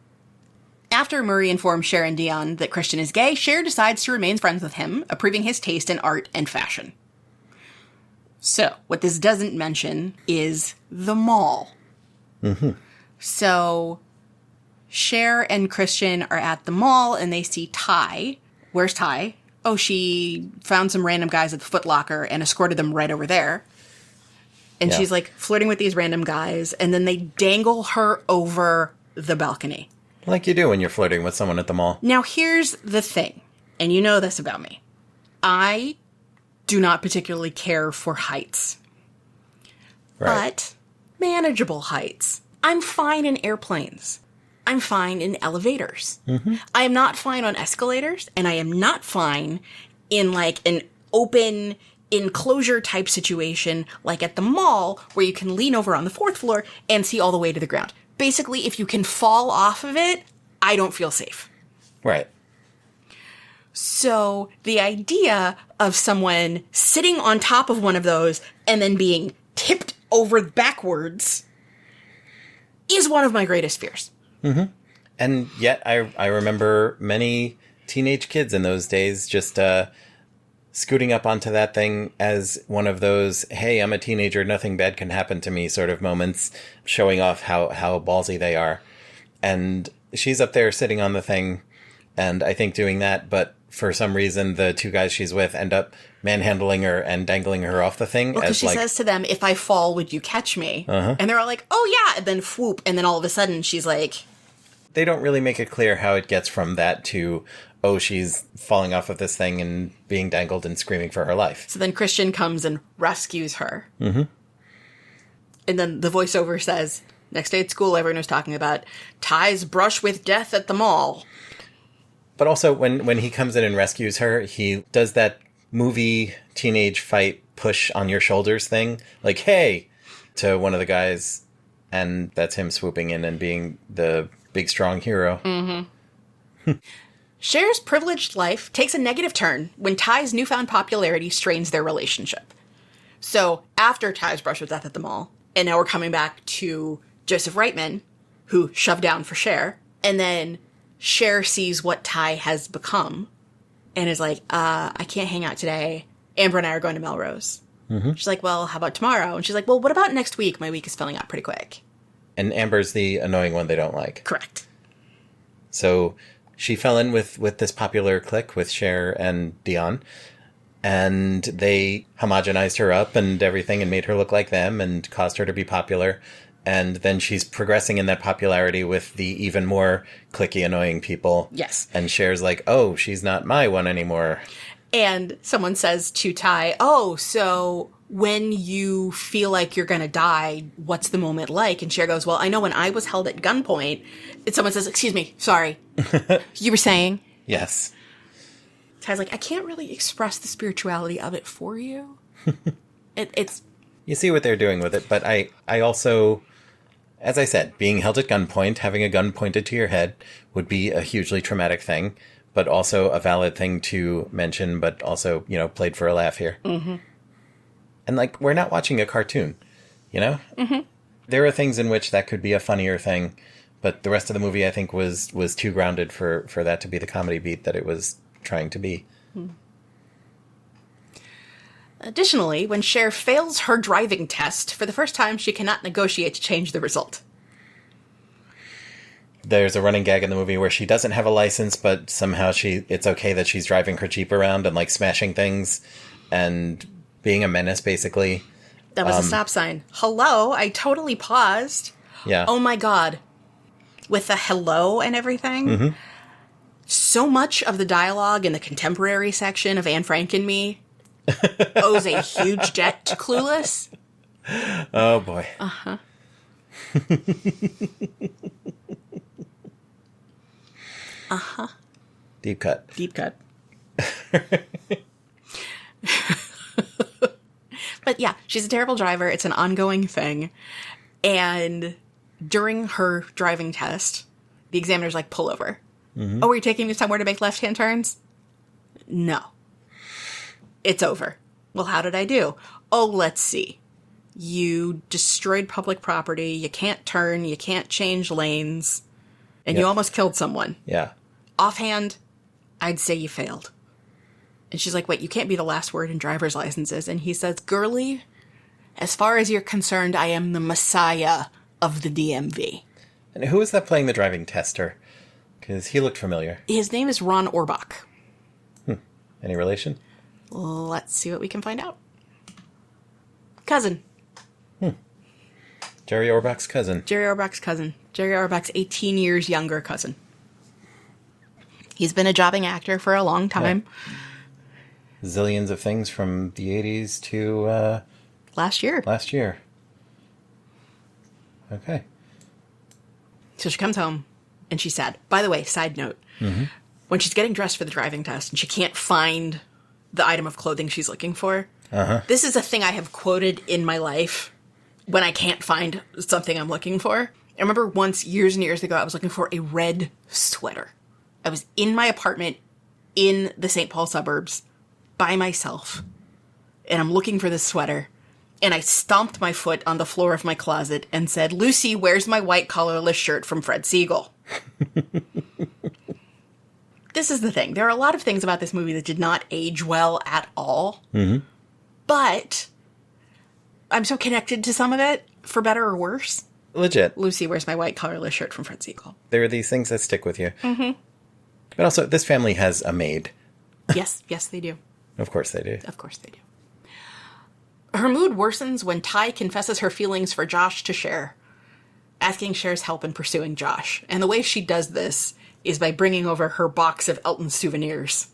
After Murray informs Cher and Dion that Christian is gay, Cher decides to remain friends with him, approving his taste in art and fashion. So, what this doesn't mention is the mall. Mm-hmm. So, Cher and Christian are at the mall and they see Ty. Where's Ty? Oh, she found some random guys at the Foot Locker and escorted them right over there. And she's like flirting with these random guys, and then they dangle her over the balcony. Like you do when you're flirting with someone at the mall. Now, here's the thing, and you know this about me. I do not particularly care for heights. Right. But manageable heights. I'm fine in airplanes. I'm fine in elevators. Mm-hmm. I am not fine on escalators, and I am not fine in like an open enclosure type situation like at the mall where you can lean over on the 4th floor and see all the way to the ground. Basically, if you can fall off of it, I don't feel safe. Right. So the idea of someone sitting on top of one of those and then being tipped over backwards is one of my greatest fears. Mm-hmm. And yet I remember many teenage kids in those days just scooting up onto that thing as one of those, hey, I'm a teenager, nothing bad can happen to me sort of moments, showing off how ballsy they are. And she's up there sitting on the thing, and I think doing that, but for some reason the two guys she's with end up manhandling her and dangling her off the thing. Well, because she says to them, if I fall, would you catch me? Uh-huh. And they're all like, oh yeah, and then whoop, and then all of a sudden she's like... They don't really make it clear how it gets from that to... oh, she's falling off of this thing and being dangled and screaming for her life. So then Christian comes and rescues her. Mm-hmm. And then the voiceover says, next day at school, everyone was talking about Ty's brush with death at the mall. But also, when he comes in and rescues her, he does that movie teenage fight push on your shoulders thing. Like, hey, to one of the guys. And that's him swooping in and being the big, strong hero. Mm-hmm. Cher's privileged life takes a negative turn when Ty's newfound popularity strains their relationship. So, after Ty's brush with death at the mall, and now we're coming back to Joseph Reitman, who shoved down for Cher, and then Cher sees what Ty has become, and is like, I can't hang out today. Amber and I are going to Melrose. Mm-hmm. She's like, well, how about tomorrow? And she's like, well, what about next week? My week is filling out pretty quick. And Amber's the annoying one they don't like. Correct. So... she fell in with this popular clique with Cher and Dion, and they homogenized her up and everything and made her look like them and caused her to be popular. And then she's progressing in that popularity with the even more cliquey, annoying people. Yes. And Cher's like, oh, she's not my one anymore. And someone says to Ty, oh, so when you feel like you're going to die, what's the moment like? And Cher goes, well, I know when I was held at gunpoint. And someone says, excuse me, sorry. You were saying? Yes. Ty's like, I can't really express the spirituality of it for you. It's... You see what they're doing with it, but I also, as I said, being held at gunpoint, having a gun pointed to your head would be a hugely traumatic thing, but also a valid thing to mention, but also, you know, played for a laugh here. Mm-hmm. And, like, we're not watching a cartoon, you know? Mm-hmm. There are things in which that could be a funnier thing, but the rest of the movie, I think, was too grounded for that to be the comedy beat that it was trying to be. Mm. Additionally, when Cher fails her driving test, for the first time, she cannot negotiate to change the result. There's a running gag in the movie where she doesn't have a license, but somehow it's okay that she's driving her Jeep around and, like, smashing things and being a menace, basically. That was a stop sign. Hello? I totally paused. Yeah. Oh my god. With the hello and everything. Mm-hmm. So much of the dialogue in the contemporary section of Anne Frank and Me owes a huge debt to Clueless. Oh boy. Uh-huh. Uh-huh. Deep cut. Deep cut. But yeah, she's a terrible driver. It's an ongoing thing. And during her driving test, the examiner's like, pull over. Mm-hmm. Oh, are you taking me somewhere to make left-hand turns? No. It's over. Well, how did I do? Oh, let's see. You destroyed public property. You can't turn. You can't change lanes. And you almost killed someone. Yeah. Offhand, I'd say you failed. And she's like, wait, you can't be the last word in driver's licenses. And he says, girlie, As far as you're concerned, I am the messiah of the DMV. And who is that playing the driving tester? Because he looked familiar. His name is Ron Orbach. Any relation? Let's see what we can find out. Cousin. Jerry Orbach's cousin. Jerry Orbach's cousin. Jerry Orbach's 18 years younger cousin. He's been a jobbing actor for a long time. Yeah. Zillions of things from the 80s to... Last year. Okay. So she comes home, and she's sad. By the way, side note. When she's getting dressed for the driving test, and she can't find the item of clothing she's looking for, this is a thing I have quoted in my life when I can't find something I'm looking for. I remember once, years and years ago, I was looking for a red sweater. I was in my apartment in the St. Paul suburbs by myself, and I'm looking for this sweater, and I stomped my foot on the floor of my closet and said, "Lucy, where's my white collarless shirt from Fred Siegel?" This is the thing. There are a lot of things about this movie that did not age well at all, but I'm so connected to some of it, for better or worse. Legit. Lucy, where's my white collarless shirt from Fred Siegel? There are these things that stick with you. But also, this family has a maid. Yes, they do. Of course they do. Of course they do. Her mood worsens when Ty confesses her feelings for Josh to Cher, asking Cher's help in pursuing Josh. And the way she does this is by bringing over her box of Elton souvenirs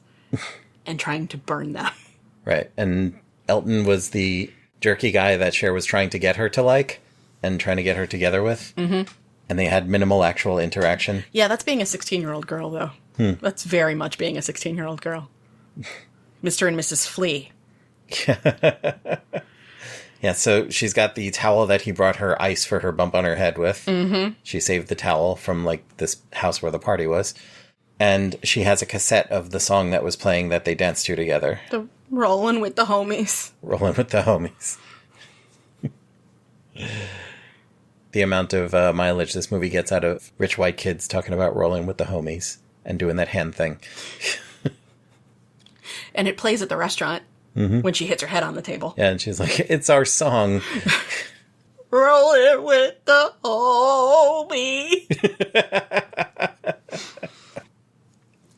and trying to burn them. Right. And Elton was the jerky guy that Cher was trying to get her to like and trying to get her together with. And they had minimal actual interaction. Yeah, that's being a 16-year-old girl, though. That's very much being a 16-year-old girl. Mr. and Mrs. Flea. Yeah, so she's got the towel that he brought her ice for her bump on her head with. She saved the towel from, like, this house where the party was. And she has a cassette of the song that was playing that they danced to together. The Rollin' with the Homies. Rolling with the Homies. The amount of mileage this movie gets out of rich white kids talking about rolling with the homies and doing that hand thing. And it plays at the restaurant when she hits her head on the table. Yeah, and she's like, it's our song. Rollin' with the homie.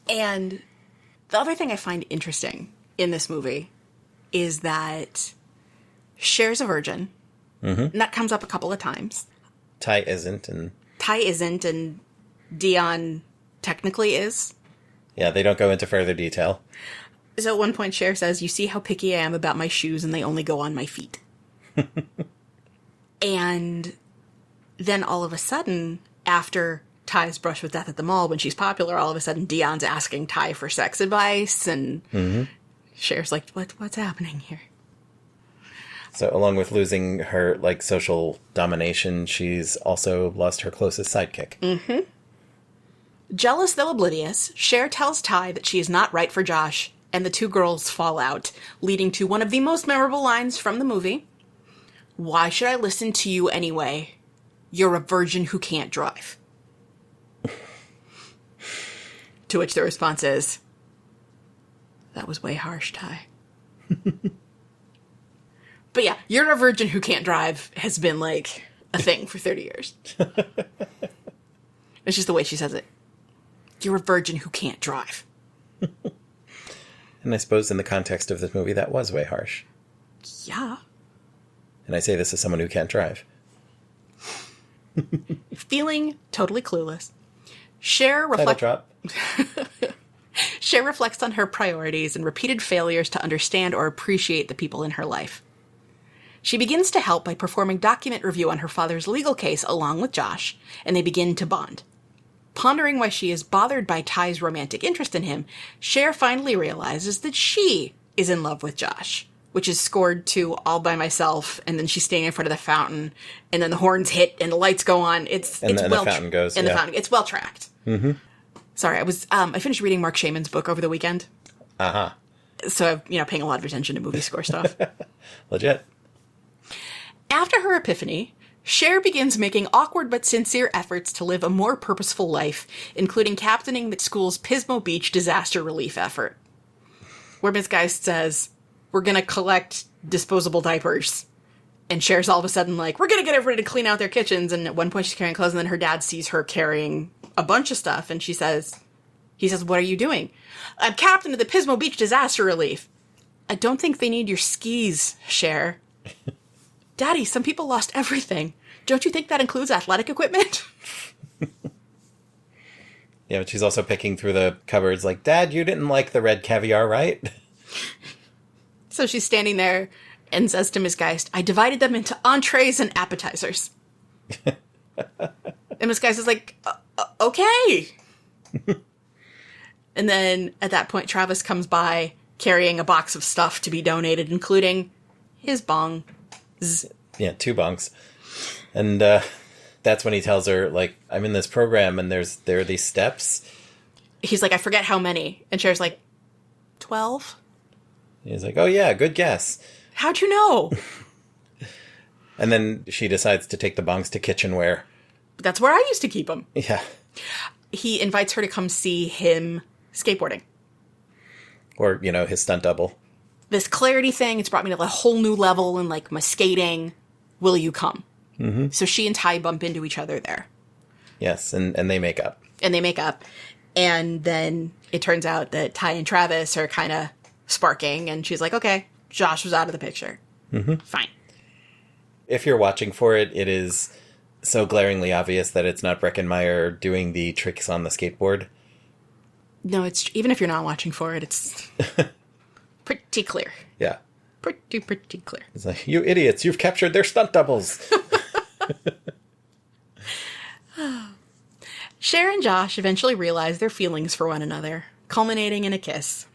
And the other thing I find interesting in this movie is that Cher's a virgin. And that comes up a couple of times. Ty isn't, and Dion technically is. Yeah, they don't go into further detail. So at one point, Cher says, "You see how picky I am about my shoes, and they only go on my feet." And then all of a sudden, after Ty's brush with death at the mall, when she's popular, all of a sudden Dion's asking Ty for sex advice, and Cher's like, what's happening here? So along with losing her, like, social domination, she's also lost her closest sidekick. Jealous though oblivious, Cher tells Ty that she is not right for Josh, and the two girls fall out, leading to one of the most memorable lines from the movie. "Why should I listen to you anyway? You're a virgin who can't drive." To which the response is, "That was way harsh, Ty." But yeah, "you're a virgin who can't drive" has been, like, a thing for 30 years. It's just the way she says it. "You're a virgin who can't drive." And I suppose in the context of this movie, that was way harsh. Yeah. And I say this as someone who can't drive. Feeling totally clueless, Cher reflects on her priorities and repeated failures to understand or appreciate the people in her life. She begins to help by performing document review on her father's legal case along with Josh, and they begin to bond. Pondering why she is bothered by Ty's romantic interest in him, Cher finally realizes that she is in love with Josh, which is scored to All By Myself, and then she's standing in front of the fountain, and then the horns hit, and the lights go on. It's well the fountain goes, and the fountain. It's well tracked. Sorry, I finished reading Mark Shaman's book over the weekend. So I'm, paying a lot of attention to movie score stuff. Legit. After her epiphany, Cher begins making awkward but sincere efforts to live a more purposeful life, including captaining the school's Pismo Beach disaster relief effort, where Ms. Geist says, "We're going to collect disposable diapers And Cher's all of a sudden like, we're going to get everybody to clean out their kitchens. And at one point she's carrying clothes, and then her dad sees her carrying a bunch of stuff. And he says, what are you doing? I'm captain of the Pismo Beach Disaster Relief. I don't think they need your skis, Cher. Daddy, some people lost everything. Don't you think that includes athletic equipment? Yeah, but she's also picking through the cupboards like, Dad, you didn't like the red caviar, right? So she's standing there and says to Miss Geist, I divided them into entrees and appetizers. And Miss Geist is like, okay. And then at that point, Travis comes by carrying a box of stuff to be donated, including his bong. Yeah, 2 bongs. And that's when he tells her, like, I'm in this program and there are these steps. He's like, I forget how many. And Cher's like, 12? He's like, oh yeah, good guess. How'd you know? And then she decides to take the bongs to kitchenware. That's where I used to keep them. Yeah. He invites her to come see him skateboarding. Or, his stunt double. This clarity thing, it's brought me to a whole new level in, like, my skating. Will you come? Mm-hmm. So she and Ty bump into each other there. Yes, and they make up. And then it turns out that Ty and Travis are kind of sparking, and she's like, okay, Josh was out of the picture. Mm-hmm. Fine. If you're watching for it, it is so glaringly obvious that it's not Breckenmeyer doing the tricks on the skateboard. No, it's even if you're not watching for it, it's pretty clear. Yeah. Pretty clear. It's like, you idiots, you've captured their stunt doubles. Cher and Josh eventually realize their feelings for one another, culminating in a kiss.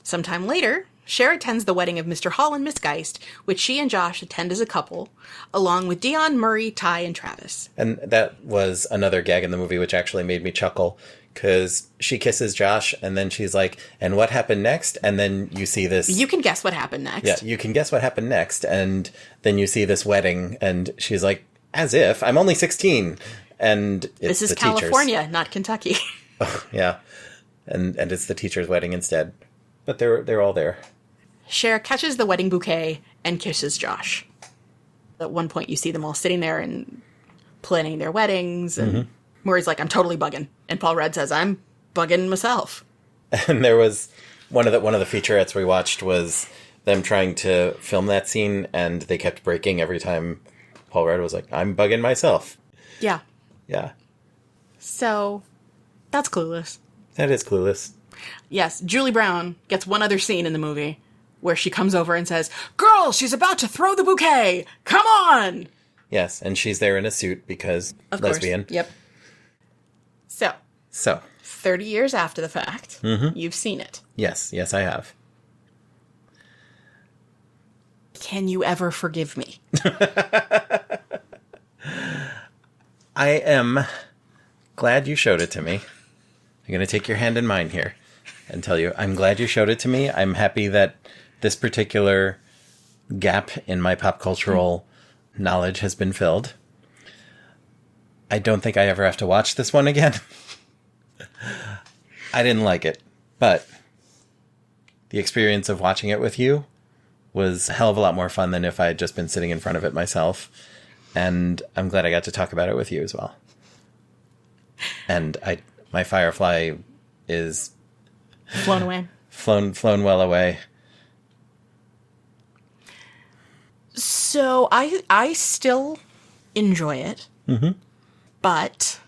Sometime later, Cher attends the wedding of Mr. Hall and Miss Geist, which she and Josh attend as a couple, along with Dion, Murray, Ty, and Travis. And that was another gag in the movie which actually made me chuckle, because she kisses Josh, and then she's like, and what happened next? And then you see this... You can guess what happened next. Yeah, you can guess what happened next, and then you see this wedding, and she's like, as if, I'm only 16, and it's This is the California, teachers. not Kentucky. Oh, yeah, and it's the teacher's wedding instead. But they're all there. Cher catches the wedding bouquet and kisses Josh. At one point, you see them all sitting there and planning their weddings, and Murray's like, I'm totally bugging. And Paul Rudd says, I'm bugging myself. And there was one of the featurettes we watched was them trying to film that scene, and they kept breaking every time Paul Rudd was like, I'm bugging myself. Yeah. Yeah. So, that's Clueless. That is Clueless. Yes, Julie Brown gets one other scene in the movie where she comes over and says, girls, she's about to throw the bouquet. Come on! Yes, and she's there in a suit because of lesbian. Course. Yep. So, 30 years after the fact, you've seen it. Yes, I have. Can you ever forgive me? I am glad you showed it to me. I'm going to take your hand in mine here and tell you, I'm glad you showed it to me. I'm happy that this particular gap in my pop cultural knowledge has been filled. I don't think I ever have to watch this one again. I didn't like it, but the experience of watching it with you was a hell of a lot more fun than if I had just been sitting in front of it myself. And I'm glad I got to talk about it with you as well. And my Firefly is flown away. Flown well away. So I still enjoy it. Mm-hmm. But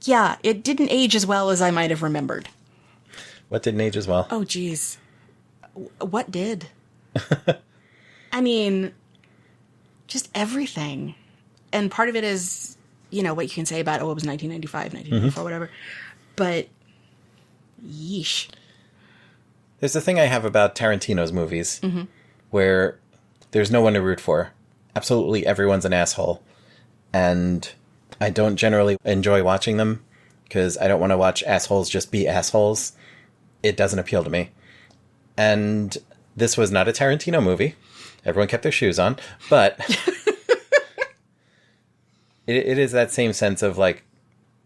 yeah, it didn't age as well as I might have remembered. What didn't age as well? Oh, geez. What did? I mean, just everything. And part of it is, what you can say about, it was 1995, 1994, whatever. But, yeesh. There's a thing I have about Tarantino's movies where there's no one to root for. Absolutely everyone's an asshole. And I don't generally enjoy watching them because I don't want to watch assholes just be assholes. It doesn't appeal to me. And this was not a Tarantino movie. Everyone kept their shoes on. But it is that same sense of like,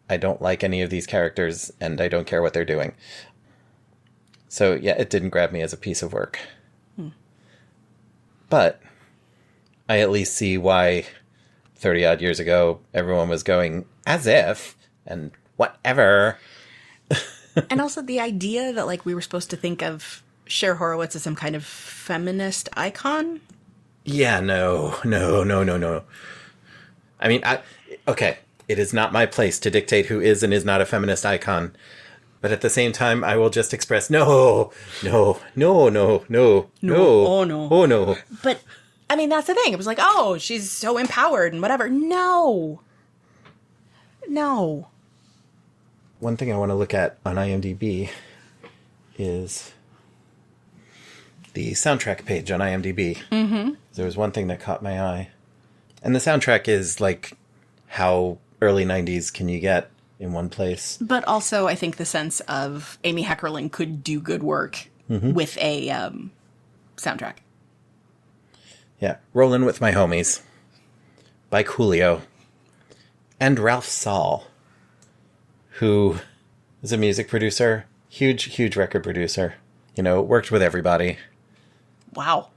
I don't like any of these characters and I don't care what they're doing. So yeah, it didn't grab me as a piece of work. But I at least see why 30-odd years ago everyone was going, as if, and whatever. And also the idea that, like, we were supposed to think of Cher Horowitz as some kind of feminist icon. Yeah, no. I mean, okay, it is not my place to dictate who is and is not a feminist icon. But at the same time, I will just express, no. Oh, no. Oh, no. But, I mean, that's the thing. It was like, oh, she's so empowered and whatever. No. One thing I want to look at on IMDb is the soundtrack page on IMDb. Mm-hmm. There was one thing that caught my eye. And the soundtrack is like how early 90s can you get in one place. But also, I think the sense of Amy Heckerling could do good work with a soundtrack. Yeah. Rollin' with My Homies by Coolio. And Ralph Saul, who is a music producer, huge record producer. You know, worked with everybody. Wow.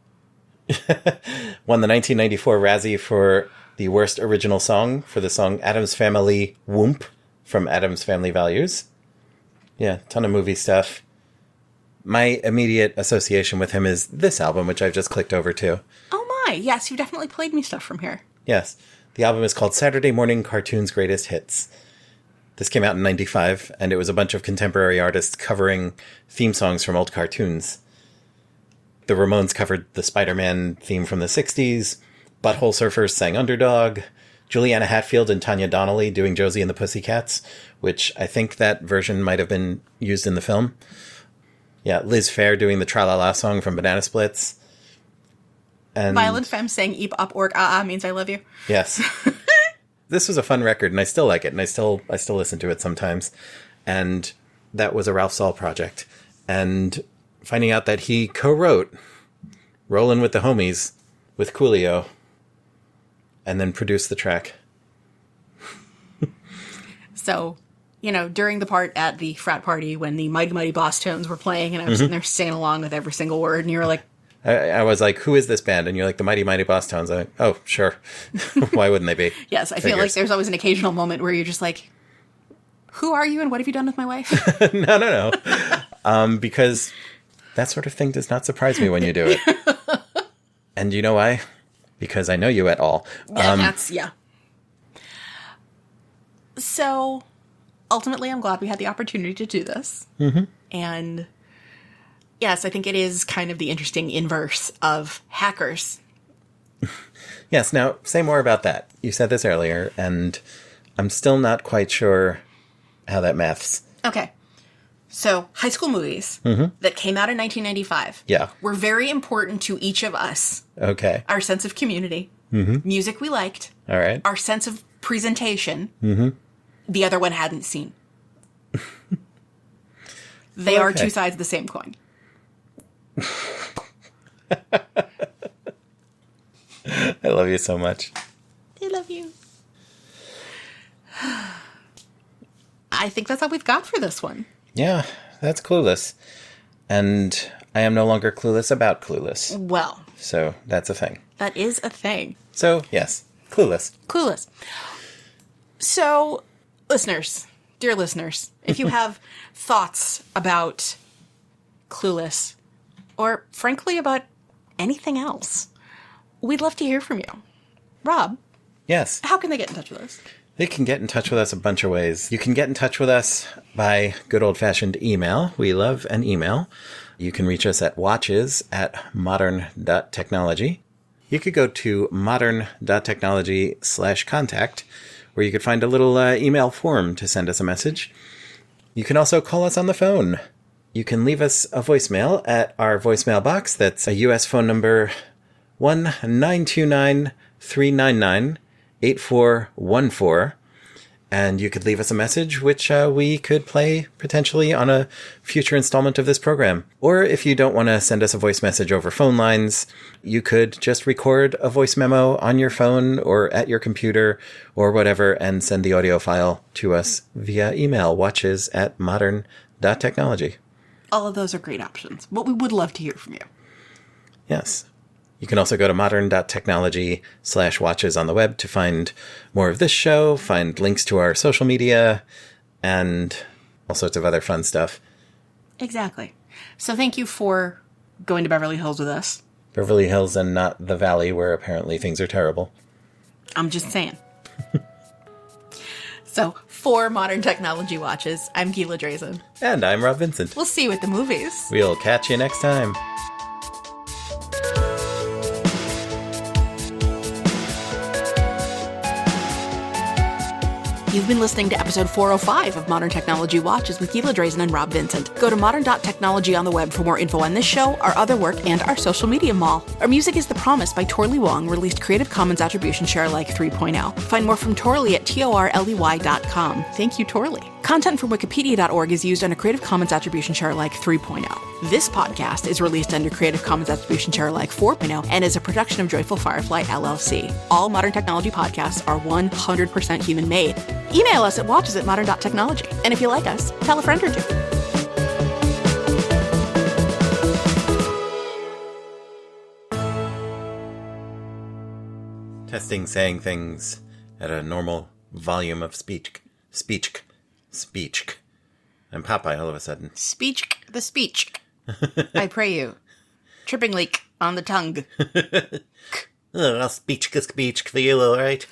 Won the 1994 Razzie for the worst original song for the song Addams Family Whoomp from Addams Family Values. Yeah, ton of movie stuff. My immediate association with him is this album, which I've just clicked over to. Oh my, yes, you definitely played me stuff from here. Yes. The album is called Saturday Morning Cartoons Greatest Hits. This came out in 95, and it was a bunch of contemporary artists covering theme songs from old cartoons. The Ramones covered the Spider-Man theme from the 60s. Butthole Surfers sang Underdog. Juliana Hatfield and Tanya Donnelly doing Josie and the Pussycats, which I think that version might have been used in the film. Yeah, Liz Phair doing the Tra-La-La song from Banana Splits. And Violent Femme saying Eep Up Org Ah Ah means I love you. Yes. This was a fun record, and I still like it, and I still listen to it sometimes. And that was a Ralph Saul project. And finding out that he co-wrote Rollin' with the Homies with Coolio and then produced the track. So, you know, during the part at the frat party when the Mighty Mighty Boss Tones were playing and I was sitting there singing along with every single word, and you were like, I was like, who is this band? And you're like, the Mighty Mighty Boss Tones. I'm like, oh, sure. Why wouldn't they be? Yes, I feel like there's always an occasional moment where you're just like, who are you and what have you done with my wife? No. Because that sort of thing does not surprise me when you do it. And you know why? Because I know you at all. Yeah. So, ultimately, I'm glad we had the opportunity to do this. Mm-hmm. And yes, I think it is kind of the interesting inverse of hackers. Yes, now, say more about that. You said this earlier, and I'm still not quite sure how that maths. Okay. So, high school movies that came out in 1995 were very important to each of us. Okay. Our sense of community, music we liked, all right, our sense of presentation, the other one hadn't seen. They are two sides of the same coin. I love you so much. I love you. I think that's all we've got for this one. Yeah, that's Clueless. And I am no longer clueless about Clueless. Well. So that's a thing. That is a thing. So, yes, Clueless. Clueless. So, listeners, dear listeners, if you have thoughts about Clueless, or frankly about anything else, we'd love to hear from you. Rob? Yes. How can they get in touch with us? They can get in touch with us a bunch of ways. You can get in touch with us by good old-fashioned email. We love an email. You can reach us at watches@modern.technology. You could go to modern.technology/contact, where you could find a little email form to send us a message. You can also call us on the phone. You can leave us a voicemail at our voicemail box. That's a U.S. phone number 1-929-399-8414. And you could leave us a message, which we could play potentially on a future installment of this program. Or if you don't want to send us a voice message over phone lines, you could just record a voice memo on your phone or at your computer or whatever and send the audio file to us via email, watches@modern.technology. All of those are great options, but we would love to hear from you. Yes. You can also go to modern.technology/watches on the web to find more of this show, find links to our social media, and all sorts of other fun stuff. Exactly. So thank you for going to Beverly Hills with us. Beverly Hills and not the Valley, where apparently things are terrible. I'm just saying. So, for Modern Technology Watches, I'm Gila Drazen. And I'm Rob Vincent. We'll see you at the movies. We'll catch you next time. You've been listening to episode 405 of Modern Technology Watches with Gila Drazen and Rob Vincent. Go to modern.technology on the web for more info on this show, our other work, and our social media mall. Our music is The Promise by Torley Wong, released Creative Commons Attribution Share Alike 3.0. Find more from Torley at torley.com. Thank you, Torley. Content from wikipedia.org is used under Creative Commons Attribution Share Alike 3.0. This podcast is released under Creative Commons Attribution Share Alike 4.0 and is a production of Joyful Firefly, LLC. All Modern Technology podcasts are 100% human-made. Email us at watches@modern.technology. And if you like us, tell a friend or two. Testing, saying things at a normal volume of speech. I'm Popeye all of a sudden. Speech. I pray you. Tripping leak on the tongue. I'll speech for you, all right?